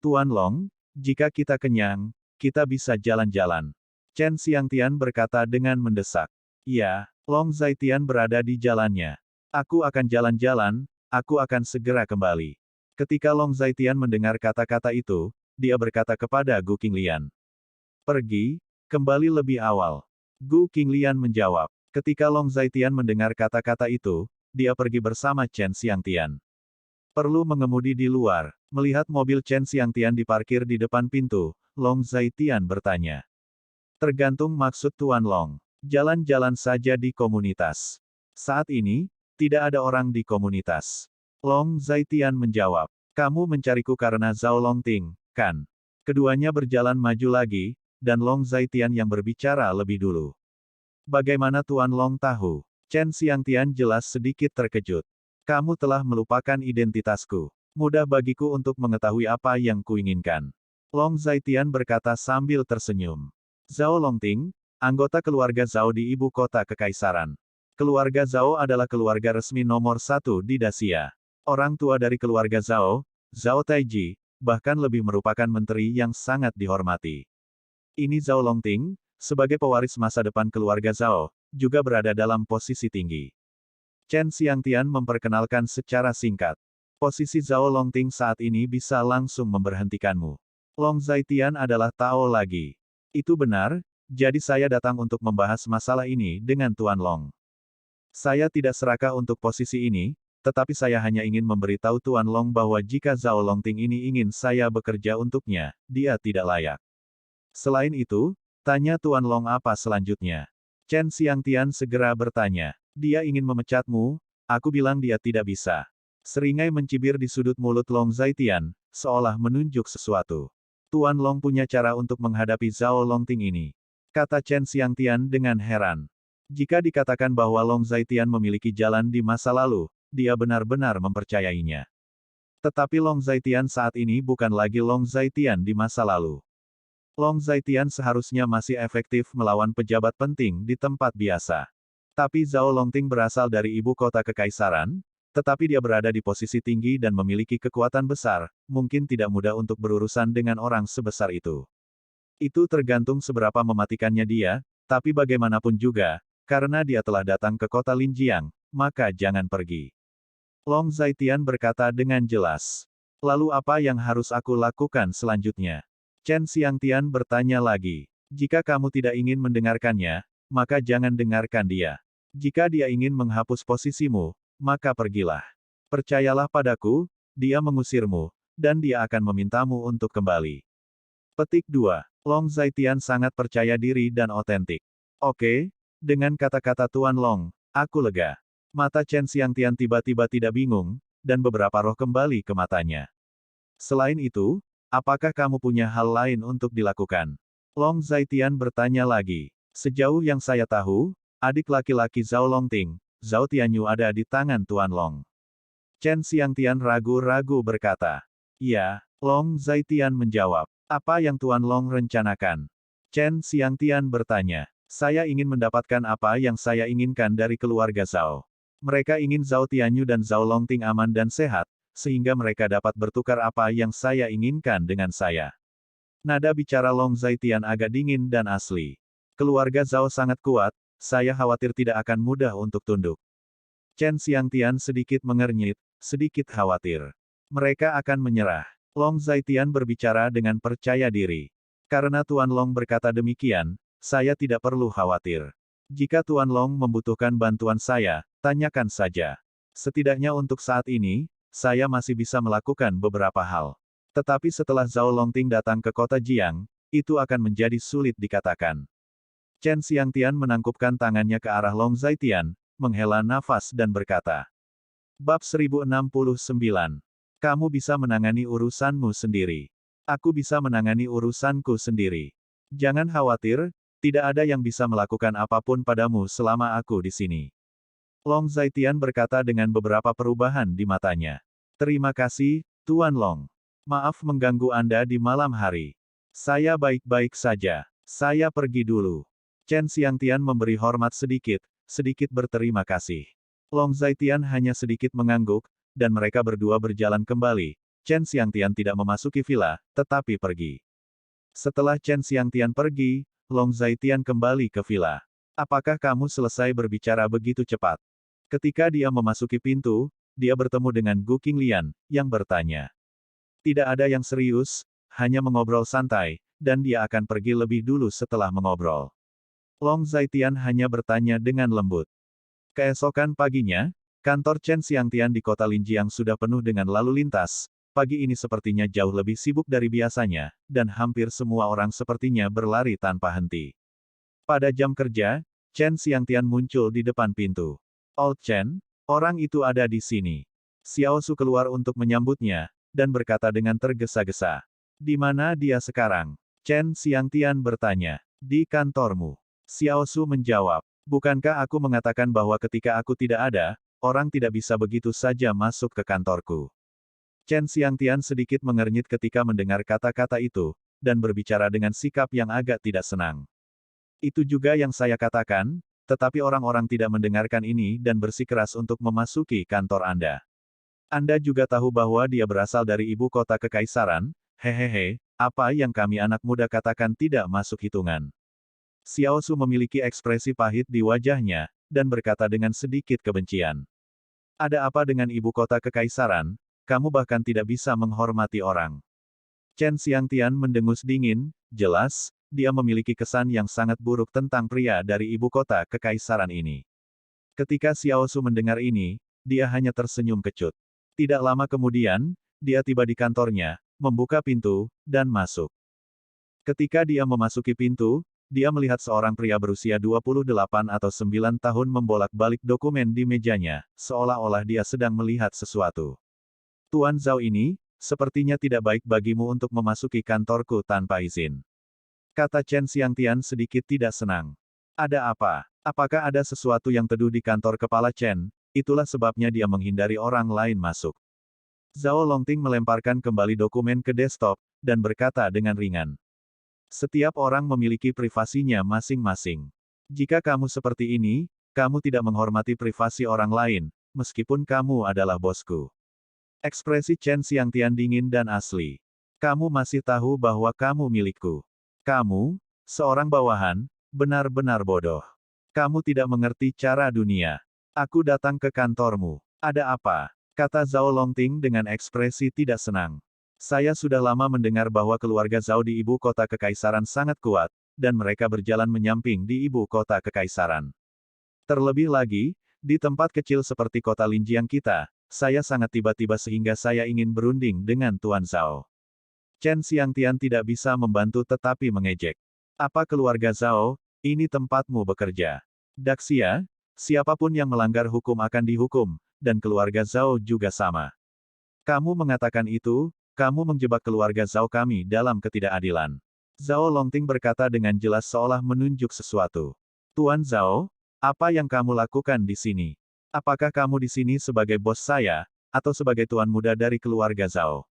Tuan Long, jika kita kenyang, kita bisa jalan-jalan. Chen Xiangtian berkata dengan mendesak. Ya, Long Zaitian berada di jalannya. Aku akan jalan-jalan, aku akan segera kembali. Ketika Long Zaitian mendengar kata-kata itu, dia berkata kepada Gu Qinglian. Pergi, kembali lebih awal. Gu Qinglian menjawab. Ketika Long Zaitian mendengar kata-kata itu, dia pergi bersama Chen Xiangtian. Perlu mengemudi di luar. Melihat mobil Chen Xiangtian diparkir di depan pintu, Long Zaitian bertanya. Tergantung maksud Tuan Long. Jalan-jalan saja di komunitas. Saat ini, tidak ada orang di komunitas. Long Zaitian menjawab. Kamu mencariku karena Zhao Longting, kan? Keduanya berjalan maju lagi, dan Long Zaitian yang berbicara lebih dulu. Bagaimana Tuan Long tahu? Chen Xiangtian jelas sedikit terkejut. Kamu telah melupakan identitasku. Mudah bagiku untuk mengetahui apa yang kuinginkan. Long Zaitian berkata sambil tersenyum. Zhao Longting, anggota keluarga Zhao di ibu kota kekaisaran. Keluarga Zhao adalah keluarga resmi nomor 1 di Daxia. Orang tua dari keluarga Zhao, Zhao Taiji, bahkan lebih merupakan menteri yang sangat dihormati. Ini Zhao Longting, sebagai pewaris masa depan keluarga Zhao, juga berada dalam posisi tinggi. Chen Xiangtian memperkenalkan secara singkat. Posisi Zhao Longting saat ini bisa langsung memberhentikanmu. Long Zaitian adalah Tao lagi. Itu benar, jadi saya datang untuk membahas masalah ini dengan Tuan Long. Saya tidak serakah untuk posisi ini, tetapi saya hanya ingin memberitahu Tuan Long bahwa jika Zhao Longting ini ingin saya bekerja untuknya, dia tidak layak. Selain itu, tanya Tuan Long apa selanjutnya. Chen Xiangtian segera bertanya. Dia ingin memecatmu, aku bilang dia tidak bisa. Seringai mencibir di sudut mulut Long Zaitian, seolah menunjuk sesuatu. Tuan Long punya cara untuk menghadapi Zhao Longting ini. Kata Chen Xiangtian dengan heran. Jika dikatakan bahwa Long Zaitian memiliki jalan di masa lalu, dia benar-benar mempercayainya. Tetapi Long Zaitian saat ini bukan lagi Long Zaitian di masa lalu. Long Zaitian seharusnya masih efektif melawan pejabat penting di tempat biasa. Tapi Zhao Longting berasal dari ibu kota kekaisaran, tetapi dia berada di posisi tinggi dan memiliki kekuatan besar, mungkin tidak mudah untuk berurusan dengan orang sebesar itu. Itu tergantung seberapa mematikannya dia, tapi bagaimanapun juga, karena dia telah datang ke kota Linjiang, maka jangan pergi. Long Zaitian berkata dengan jelas. Lalu apa yang harus aku lakukan selanjutnya? Chen Xiangtian bertanya lagi. Jika kamu tidak ingin mendengarkannya, maka jangan dengarkan dia. Jika dia ingin menghapus posisimu, maka pergilah. Percayalah padaku, dia mengusirmu, dan dia akan memintamu untuk kembali. Petik 2. Long Zaitian sangat percaya diri dan otentik. Oke, dengan kata-kata Tuan Long, aku lega. Mata Chen Xiangtian tiba-tiba tidak bingung, dan beberapa roh kembali ke matanya. Selain itu, apakah kamu punya hal lain untuk dilakukan? Long Zaitian bertanya lagi. Sejauh yang saya tahu, adik laki-laki Zhao Longting, Zhao Tianyu ada di tangan Tuan Long. Chen Xiangtian ragu-ragu berkata. Ya, Long Zaitian menjawab. Apa yang Tuan Long rencanakan? Chen Xiangtian bertanya. Saya ingin mendapatkan apa yang saya inginkan dari keluarga Zhao. Mereka ingin Zhao Tianyu dan Zhao Longting aman dan sehat, sehingga mereka dapat bertukar apa yang saya inginkan dengan saya. Nada bicara Long Zaitian agak dingin dan asli. Keluarga Zhao sangat kuat, saya khawatir tidak akan mudah untuk tunduk. Chen Xiangtian sedikit mengernyit, sedikit khawatir. Mereka akan menyerah. Long Zaitian berbicara dengan percaya diri. Karena Tuan Long berkata demikian, saya tidak perlu khawatir. Jika Tuan Long membutuhkan bantuan saya, tanyakan saja. Setidaknya untuk saat ini, saya masih bisa melakukan beberapa hal. Tetapi setelah Zhao Longting datang ke kota Jiang, itu akan menjadi sulit dikatakan. Chen Xiangtian menangkupkan tangannya ke arah Long Zaitian, menghela nafas dan berkata. Bab 1069. Kamu bisa menangani urusanmu sendiri. Aku bisa menangani urusanku sendiri. Jangan khawatir, tidak ada yang bisa melakukan apapun padamu selama aku di sini. Long Zaitian berkata dengan beberapa perubahan di matanya. Terima kasih, Tuan Long. Maaf mengganggu Anda di malam hari. Saya baik-baik saja. Saya pergi dulu. Chen Xiangtian memberi hormat sedikit berterima kasih. Long Zaitian hanya sedikit mengangguk, dan mereka berdua berjalan kembali. Chen Xiangtian tidak memasuki villa, tetapi pergi. Setelah Chen Xiangtian pergi, Long Zaitian kembali ke villa. Apakah kamu selesai berbicara begitu cepat? Ketika dia memasuki pintu, dia bertemu dengan Gu Qinglian, yang bertanya. Tidak ada yang serius, hanya mengobrol santai, dan dia akan pergi lebih dulu setelah mengobrol. Long Zaitian hanya bertanya dengan lembut. Keesokan paginya, kantor Chen Xiangtian di kota Linjiang sudah penuh dengan lalu lintas. Pagi ini sepertinya jauh lebih sibuk dari biasanya, dan hampir semua orang sepertinya berlari tanpa henti. Pada jam kerja, Chen Xiangtian muncul di depan pintu. Old Chen, orang itu ada di sini. Xiao Su keluar untuk menyambutnya, dan berkata dengan tergesa-gesa. Di mana dia sekarang? Chen Xiangtian bertanya. Di kantormu. Xiao Su menjawab. Bukankah aku mengatakan bahwa ketika aku tidak ada, orang tidak bisa begitu saja masuk ke kantorku? Chen Xiangtian sedikit mengernyit ketika mendengar kata-kata itu, dan berbicara dengan sikap yang agak tidak senang. Itu juga yang saya katakan, tetapi orang-orang tidak mendengarkan ini dan bersikeras untuk memasuki kantor Anda. Anda juga tahu bahwa dia berasal dari ibu kota kekaisaran, hehehe, apa yang kami anak muda katakan tidak masuk hitungan. Xiao Su memiliki ekspresi pahit di wajahnya, dan berkata dengan sedikit kebencian. Ada apa dengan ibu kota kekaisaran, kamu bahkan tidak bisa menghormati orang. Chen Xiangtian mendengus dingin, jelas, dia memiliki kesan yang sangat buruk tentang pria dari ibu kota kekaisaran ini. Ketika Xiao Su mendengar ini, dia hanya tersenyum kecut. Tidak lama kemudian, dia tiba di kantornya, membuka pintu, dan masuk. Ketika dia memasuki pintu, dia melihat seorang pria berusia 28 atau 9 tahun membolak-balik dokumen di mejanya, seolah-olah dia sedang melihat sesuatu. Tuan Zhao ini, sepertinya tidak baik bagimu untuk memasuki kantorku tanpa izin. Kata Chen Xiangtian sedikit tidak senang. Ada apa? Apakah ada sesuatu yang teduh di kantor kepala Chen? Itulah sebabnya dia menghindari orang lain masuk. Zhao Longting melemparkan kembali dokumen ke desktop, dan berkata dengan ringan. Setiap orang memiliki privasinya masing-masing. Jika kamu seperti ini, kamu tidak menghormati privasi orang lain, meskipun kamu adalah bosku. Ekspresi Chen Xiangtian dingin dan asli. Kamu masih tahu bahwa kamu milikku. Kamu, seorang bawahan, benar-benar bodoh. Kamu tidak mengerti cara dunia. Aku datang ke kantormu. Ada apa? Kata Zhao Longting dengan ekspresi tidak senang. Saya sudah lama mendengar bahwa keluarga Zhao di ibu kota kekaisaran sangat kuat, dan mereka berjalan menyamping di ibu kota kekaisaran. Terlebih lagi, di tempat kecil seperti kota Linjiang kita, saya sangat tiba-tiba sehingga saya ingin berunding dengan Tuan Zhao. Chen Xiangtian tidak bisa membantu tetapi mengejek. Apa keluarga Zhao, ini tempatmu bekerja. Daxia, siapapun yang melanggar hukum akan dihukum, dan keluarga Zhao juga sama. Kamu mengatakan itu, kamu menjebak keluarga Zhao kami dalam ketidakadilan. Zhao Longting berkata dengan jelas seolah menunjuk sesuatu. Tuan Zhao, apa yang kamu lakukan di sini? Apakah kamu di sini sebagai bos saya, atau sebagai tuan muda dari keluarga Zhao?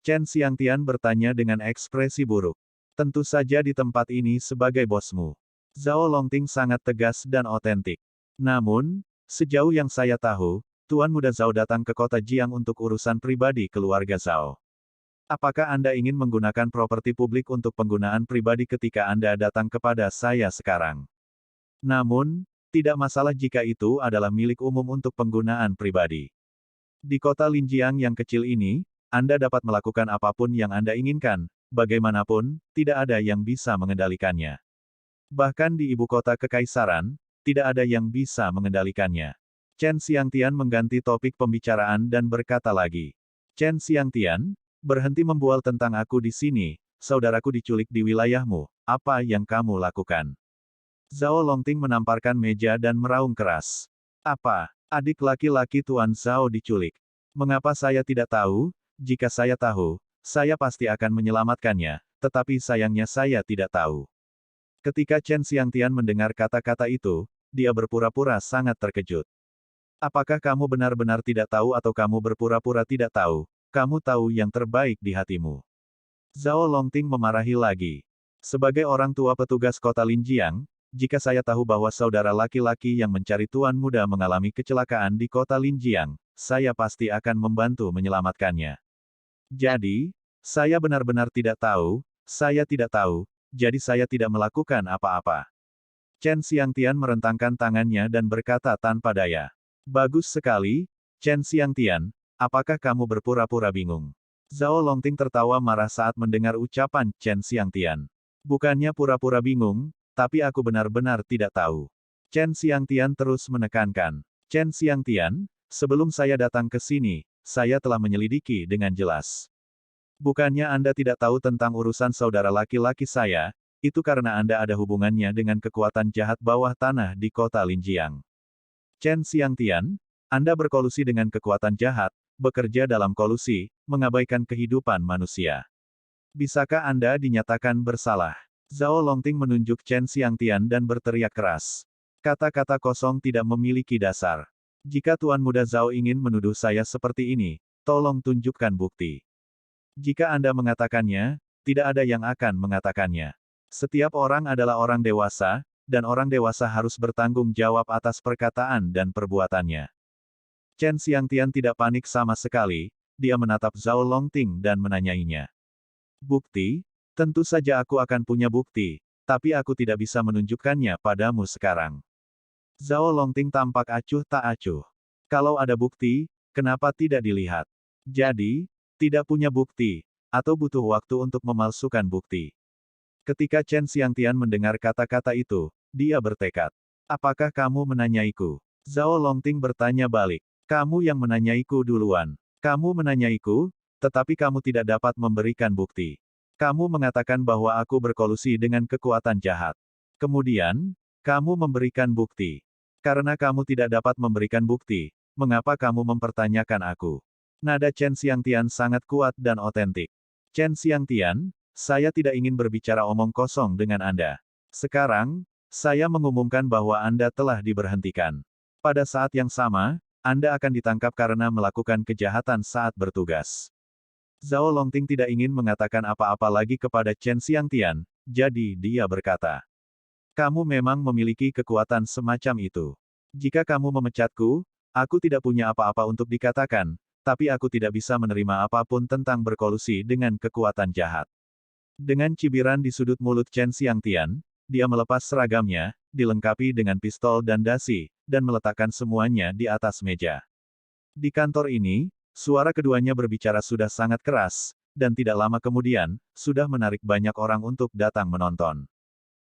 Chen Xiangtian bertanya dengan ekspresi buruk. Tentu saja di tempat ini sebagai bosmu. Zhao Longting sangat tegas dan otentik. Namun, sejauh yang saya tahu, Tuan Muda Zhao datang ke kota Jiang untuk urusan pribadi keluarga Zhao. Apakah Anda ingin menggunakan properti publik untuk penggunaan pribadi ketika Anda datang kepada saya sekarang? Namun, tidak masalah jika itu adalah milik umum untuk penggunaan pribadi. Di kota Linjiang yang kecil ini, Anda dapat melakukan apapun yang Anda inginkan, bagaimanapun, tidak ada yang bisa mengendalikannya. Bahkan di ibu kota kekaisaran, tidak ada yang bisa mengendalikannya. Chen Xiangtian mengganti topik pembicaraan dan berkata lagi. Chen Xiangtian, berhenti membual tentang aku di sini, saudaraku diculik di wilayahmu, apa yang kamu lakukan? Zhao Longting menamparkan meja dan meraung keras. Apa? Adik laki-laki Tuan Zhao diculik. Mengapa saya tidak tahu? Jika saya tahu, saya pasti akan menyelamatkannya, tetapi sayangnya saya tidak tahu. Ketika Chen Xiangtian mendengar kata-kata itu, dia berpura-pura sangat terkejut. Apakah kamu benar-benar tidak tahu atau kamu berpura-pura tidak tahu? Kamu tahu yang terbaik di hatimu. Zhao Longting memarahi lagi. Sebagai orang tua petugas kota Linjiang, jika saya tahu bahwa saudara laki-laki yang mencari tuan muda mengalami kecelakaan di kota Linjiang, saya pasti akan membantu menyelamatkannya. Jadi, saya benar-benar tidak tahu, jadi saya tidak melakukan apa-apa. Chen Xiangtian merentangkan tangannya dan berkata tanpa daya. Bagus sekali, Chen Xiangtian, apakah kamu berpura-pura bingung? Zhao Longting tertawa marah saat mendengar ucapan Chen Xiangtian. Bukannya pura-pura bingung, tapi aku benar-benar tidak tahu. Chen Xiangtian terus menekankan. Chen Xiangtian, sebelum saya datang ke sini, saya telah menyelidiki dengan jelas. Bukannya Anda tidak tahu tentang urusan saudara laki-laki saya, itu karena Anda ada hubungannya dengan kekuatan jahat bawah tanah di kota Linjiang. Chen Xiangtian, Anda berkolusi dengan kekuatan jahat, bekerja dalam kolusi, mengabaikan kehidupan manusia. Bisakah Anda dinyatakan bersalah? Zhao Longting menunjuk Chen Xiangtian dan berteriak keras. Kata-kata kosong tidak memiliki dasar. Jika Tuan Muda Zhao ingin menuduh saya seperti ini, tolong tunjukkan bukti. Jika Anda mengatakannya, tidak ada yang akan mengatakannya. Setiap orang adalah orang dewasa, dan orang dewasa harus bertanggung jawab atas perkataan dan perbuatannya. Chen Xiangtian tidak panik sama sekali, dia menatap Zhao Longting dan menanyainya. Bukti? Tentu saja aku akan punya bukti, tapi aku tidak bisa menunjukkannya padamu sekarang. Zhao Longting tampak acuh tak acuh. Kalau ada bukti, kenapa tidak dilihat? Jadi, tidak punya bukti, atau butuh waktu untuk memalsukan bukti. Ketika Chen Xiangtian mendengar kata-kata itu, dia bertekad. Apakah kamu menanyaiku? Zhao Longting bertanya balik. Kamu yang menanyaiku duluan. Kamu menanyaiku, tetapi kamu tidak dapat memberikan bukti. Kamu mengatakan bahwa aku berkolusi dengan kekuatan jahat. Kemudian, kamu memberikan bukti. Karena kamu tidak dapat memberikan bukti, mengapa kamu mempertanyakan aku? Nada Chen Xiangtian sangat kuat dan otentik. Chen Xiangtian, saya tidak ingin berbicara omong kosong dengan Anda. Sekarang, saya mengumumkan bahwa Anda telah diberhentikan. Pada saat yang sama, Anda akan ditangkap karena melakukan kejahatan saat bertugas. Zhao Longting tidak ingin mengatakan apa-apa lagi kepada Chen Xiangtian, jadi dia berkata. Kamu memang memiliki kekuatan semacam itu. Jika kamu memecatku, aku tidak punya apa-apa untuk dikatakan, tapi aku tidak bisa menerima apapun tentang berkolusi dengan kekuatan jahat. Dengan cibiran di sudut mulut Chen Xiangtian, dia melepas seragamnya, dilengkapi dengan pistol dan dasi, dan meletakkan semuanya di atas meja. Di kantor ini, suara keduanya berbicara sudah sangat keras, dan tidak lama kemudian, sudah menarik banyak orang untuk datang menonton.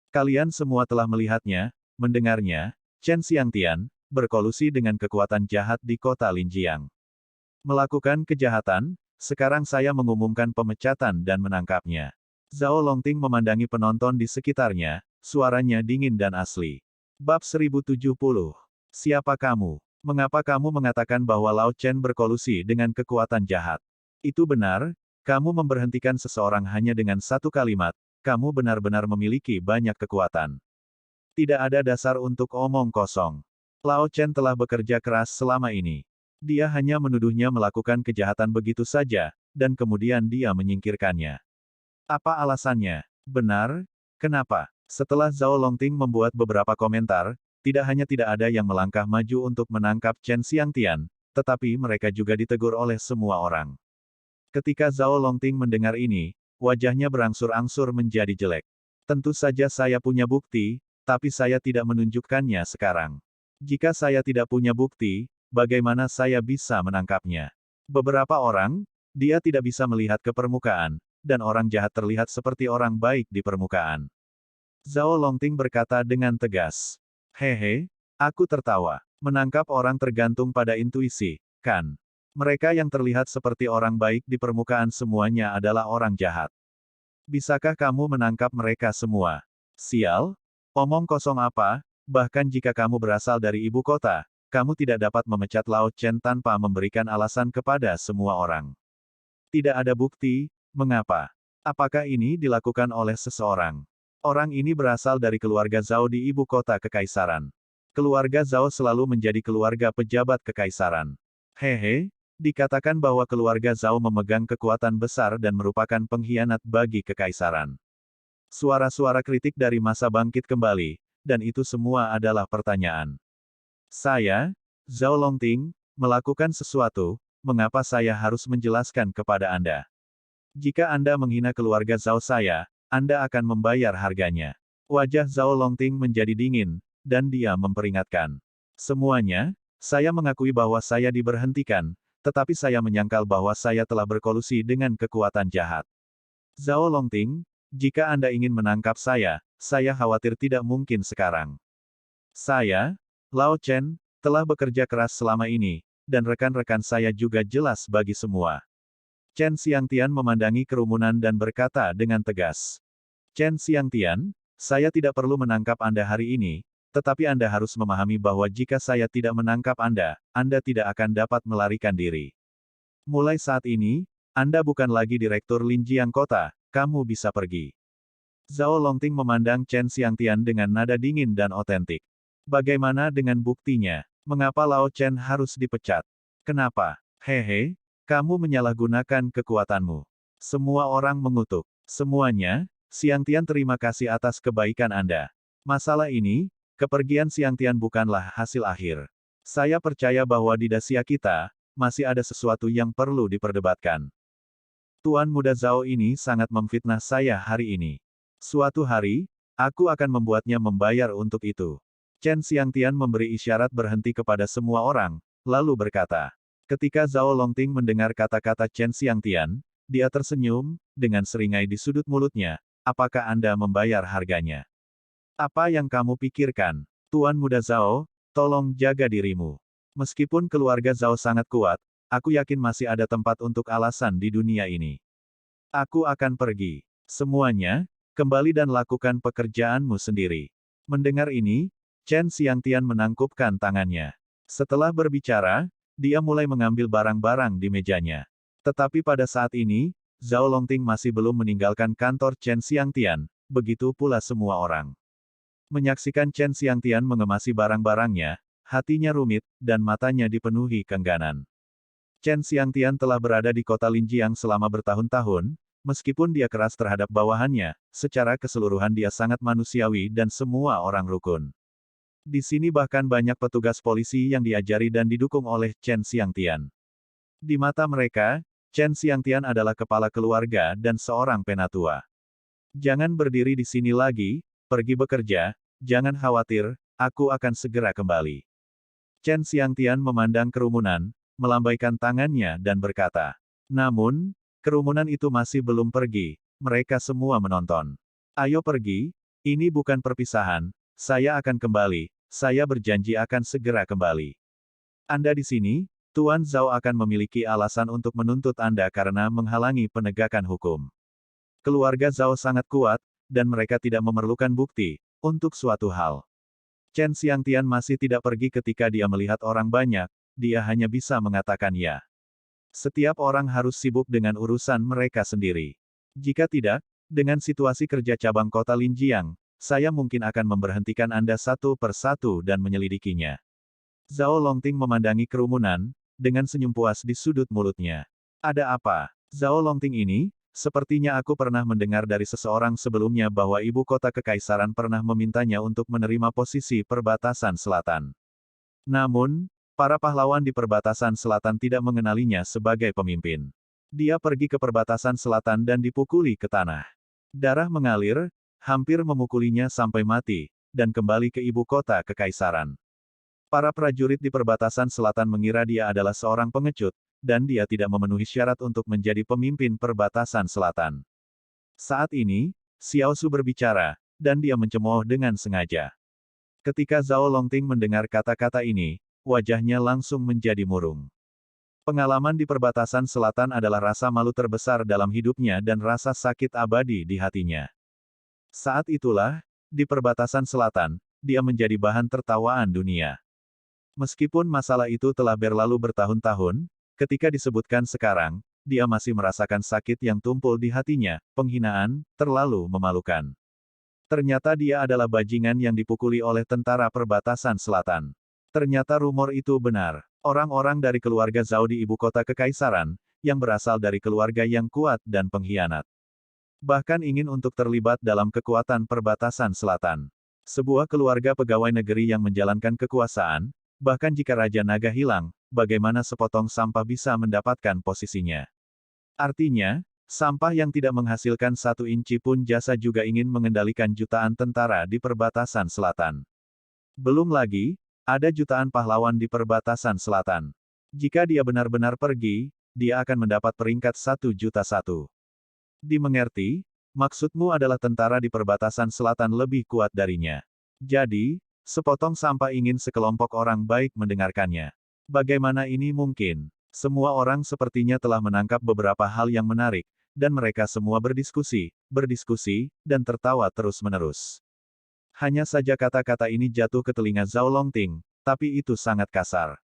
Kalian semua telah melihatnya, mendengarnya, Chen Xiangtian, berkolusi dengan kekuatan jahat di kota Linjiang. Melakukan kejahatan, sekarang saya mengumumkan pemecatan dan menangkapnya. Zhao Longting memandangi penonton di sekitarnya, suaranya dingin dan asli. Bab 1070. Siapa kamu? Mengapa kamu mengatakan bahwa Lao Chen berkolusi dengan kekuatan jahat? Itu benar, kamu memberhentikan seseorang hanya dengan satu kalimat, kamu benar-benar memiliki banyak kekuatan. Tidak ada dasar untuk omong kosong. Lao Chen telah bekerja keras selama ini. Dia hanya menuduhnya melakukan kejahatan begitu saja, dan kemudian dia menyingkirkannya. Apa alasannya? Benar? Kenapa? Setelah Zhao Longting membuat beberapa komentar, tidak hanya tidak ada yang melangkah maju untuk menangkap Chen Xiangtian, tetapi mereka juga ditegur oleh semua orang. Ketika Zhao Longting mendengar ini, wajahnya berangsur-angsur menjadi jelek. Tentu saja saya punya bukti, tapi saya tidak menunjukkannya sekarang. Jika saya tidak punya bukti, bagaimana saya bisa menangkapnya? Beberapa orang, dia tidak bisa melihat ke permukaan, dan orang jahat terlihat seperti orang baik di permukaan. Zhao Longting berkata dengan tegas. Hehe, aku tertawa. Menangkap orang tergantung pada intuisi, kan? Mereka yang terlihat seperti orang baik di permukaan semuanya adalah orang jahat. Bisakah kamu menangkap mereka semua? Sial? Omong kosong apa? Bahkan jika kamu berasal dari ibu kota, kamu tidak dapat memecat Lao Chen tanpa memberikan alasan kepada semua orang. Tidak ada bukti. Mengapa? Apakah ini dilakukan oleh seseorang? Orang ini berasal dari keluarga Zhao di ibu kota kekaisaran. Keluarga Zhao selalu menjadi keluarga pejabat kekaisaran. Hehe, dikatakan bahwa keluarga Zhao memegang kekuatan besar dan merupakan pengkhianat bagi kekaisaran. Suara-suara kritik dari massa bangkit kembali, dan itu semua adalah pertanyaan. Saya, Zhao Longting, melakukan sesuatu, mengapa saya harus menjelaskan kepada Anda? Jika Anda menghina keluarga Zhao saya, Anda akan membayar harganya. Wajah Zhao Longting menjadi dingin, dan dia memperingatkan. Semuanya, saya mengakui bahwa saya diberhentikan, tetapi saya menyangkal bahwa saya telah berkolusi dengan kekuatan jahat. Zhao Longting, jika Anda ingin menangkap saya khawatir tidak mungkin sekarang. Saya, Lao Chen, telah bekerja keras selama ini, dan rekan-rekan saya juga jelas bagi semua. Chen Xiangtian memandangi kerumunan dan berkata dengan tegas. Chen Xiangtian, saya tidak perlu menangkap Anda hari ini, tetapi Anda harus memahami bahwa jika saya tidak menangkap Anda tidak akan dapat melarikan diri. Mulai saat ini, Anda bukan lagi Direktur Linjiang Kota, kamu bisa pergi. Zhao Longting memandang Chen Xiangtian dengan nada dingin dan otentik. Bagaimana dengan buktinya? Mengapa Lao Chen harus dipecat? Kenapa? Hehe. Kamu menyalahgunakan kekuatanmu. Semua orang mengutuk. Semuanya, Xiangtian terima kasih atas kebaikan Anda. Masalah ini, kepergian Xiangtian bukanlah hasil akhir. Saya percaya bahwa di Dacia kita, masih ada sesuatu yang perlu diperdebatkan. Tuan muda Zhao ini sangat memfitnah saya hari ini. Suatu hari, aku akan membuatnya membayar untuk itu. Chen Xiangtian memberi isyarat berhenti kepada semua orang, lalu berkata. Ketika Zhao Longting mendengar kata-kata Chen Xiangtian, dia tersenyum, dengan seringai di sudut mulutnya, apakah Anda membayar harganya? Apa yang kamu pikirkan? Tuan muda Zhao, tolong jaga dirimu. Meskipun keluarga Zhao sangat kuat, aku yakin masih ada tempat untuk alasan di dunia ini. Aku akan pergi. Semuanya, kembali dan lakukan pekerjaanmu sendiri. Mendengar ini, Chen Xiangtian menangkupkan tangannya. Setelah berbicara, dia mulai mengambil barang-barang di mejanya. Tetapi pada saat ini, Zhao Longting masih belum meninggalkan kantor Chen Xiangtian, begitu pula semua orang. Menyaksikan Chen Xiangtian mengemasi barang-barangnya, hatinya rumit, dan matanya dipenuhi keengganan. Chen Xiangtian telah berada di kota Linjiang selama bertahun-tahun, meskipun dia keras terhadap bawahannya, secara keseluruhan dia sangat manusiawi dan semua orang rukun. Di sini bahkan banyak petugas polisi yang diajari dan didukung oleh Chen Xiangtian. Di mata mereka, Chen Xiangtian adalah kepala keluarga dan seorang penatua. Jangan berdiri di sini lagi, pergi bekerja, jangan khawatir, aku akan segera kembali. Chen Xiangtian memandang kerumunan, melambaikan tangannya dan berkata. Namun, kerumunan itu masih belum pergi, mereka semua menonton. Ayo pergi, ini bukan perpisahan, saya akan kembali. Saya berjanji akan segera kembali. Anda di sini, Tuan Zhao akan memiliki alasan untuk menuntut Anda karena menghalangi penegakan hukum. Keluarga Zhao sangat kuat, dan mereka tidak memerlukan bukti untuk suatu hal. Chen Xiangtian masih tidak pergi ketika dia melihat orang banyak, dia hanya bisa mengatakan ya. Setiap orang harus sibuk dengan urusan mereka sendiri. Jika tidak, dengan situasi kerja cabang kota Linjiang, saya mungkin akan memberhentikan Anda satu persatu dan menyelidikinya. Zhao Longting memandangi kerumunan, dengan senyum puas di sudut mulutnya. Ada apa? Zhao Longting ini, sepertinya aku pernah mendengar dari seseorang sebelumnya bahwa ibu kota kekaisaran pernah memintanya untuk menerima posisi perbatasan selatan. Namun, para pahlawan di perbatasan selatan tidak mengenalinya sebagai pemimpin. Dia pergi ke perbatasan selatan dan dipukuli ke tanah. Darah mengalir, hampir memukulinya sampai mati, dan kembali ke ibu kota kekaisaran. Para prajurit di perbatasan selatan mengira dia adalah seorang pengecut, dan dia tidak memenuhi syarat untuk menjadi pemimpin perbatasan selatan. Saat ini, Xiao Su berbicara, dan dia mencemooh dengan sengaja. Ketika Zhao Longting mendengar kata-kata ini, wajahnya langsung menjadi murung. Pengalaman di perbatasan selatan adalah rasa malu terbesar dalam hidupnya dan rasa sakit abadi di hatinya. Saat itulah, di perbatasan selatan, dia menjadi bahan tertawaan dunia. Meskipun masalah itu telah berlalu bertahun-tahun, ketika disebutkan sekarang, dia masih merasakan sakit yang tumpul di hatinya, penghinaan, terlalu memalukan. Ternyata dia adalah bajingan yang dipukuli oleh tentara perbatasan selatan. Ternyata rumor itu benar. Orang-orang dari keluarga Zhao di ibu kota kekaisaran, yang berasal dari keluarga yang kuat dan pengkhianat. Bahkan ingin untuk terlibat dalam kekuatan perbatasan selatan. Sebuah keluarga pegawai negeri yang menjalankan kekuasaan, bahkan jika Raja Naga hilang, bagaimana sepotong sampah bisa mendapatkan posisinya? Artinya, sampah yang tidak menghasilkan 1 inci pun jasa juga ingin mengendalikan jutaan tentara di perbatasan selatan. Belum lagi, ada jutaan pahlawan di perbatasan selatan. Jika dia benar-benar pergi, dia akan mendapat peringkat 1.000.001. Dimengerti, maksudmu adalah tentara di perbatasan selatan lebih kuat darinya. Jadi, sepotong sampah ingin sekelompok orang baik mendengarkannya. Bagaimana ini mungkin? Semua orang sepertinya telah menangkap beberapa hal yang menarik, dan mereka semua berdiskusi, dan tertawa terus-menerus. Hanya saja kata-kata ini jatuh ke telinga Zhao Longting, tapi itu sangat kasar.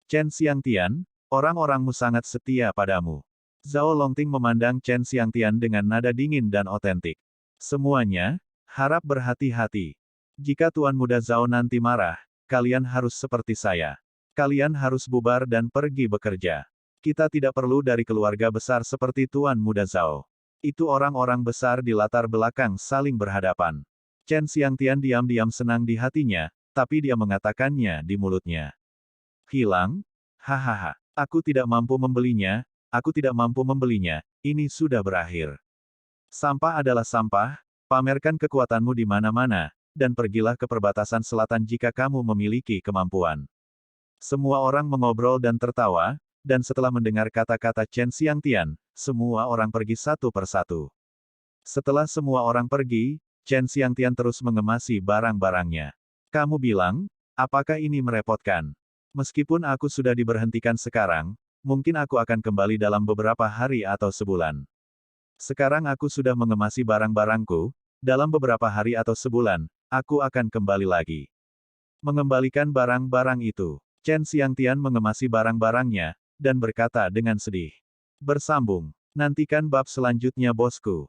Chen Xiangtian, orang-orangmu sangat setia padamu. Zhao Longting memandang Chen Xiangtian dengan nada dingin dan otentik. Semuanya, harap berhati-hati. Jika Tuan Muda Zhao nanti marah, kalian harus seperti saya. Kalian harus bubar dan pergi bekerja. Kita tidak perlu dari keluarga besar seperti Tuan Muda Zhao. Itu orang-orang besar di latar belakang saling berhadapan. Chen Xiangtian diam-diam senang di hatinya, tapi dia mengatakannya di mulutnya. Hilang? Hahaha. Aku tidak mampu membelinya, ini sudah berakhir. Sampah adalah sampah, pamerkan kekuatanmu di mana-mana, dan pergilah ke perbatasan selatan jika kamu memiliki kemampuan. Semua orang mengobrol dan tertawa, dan setelah mendengar kata-kata Chen Xiangtian, semua orang pergi satu persatu. Setelah semua orang pergi, Chen Xiangtian terus mengemasi barang-barangnya. Kamu bilang, apakah ini merepotkan? Meskipun aku sudah diberhentikan sekarang, mungkin aku akan kembali dalam beberapa hari atau sebulan. Sekarang aku sudah mengemasi barang-barangku, dalam beberapa hari atau sebulan, aku akan kembali lagi. Mengembalikan barang-barang itu. Chen Xiangtian mengemasi barang-barangnya, dan berkata dengan sedih. Bersambung. Nantikan bab selanjutnya bosku.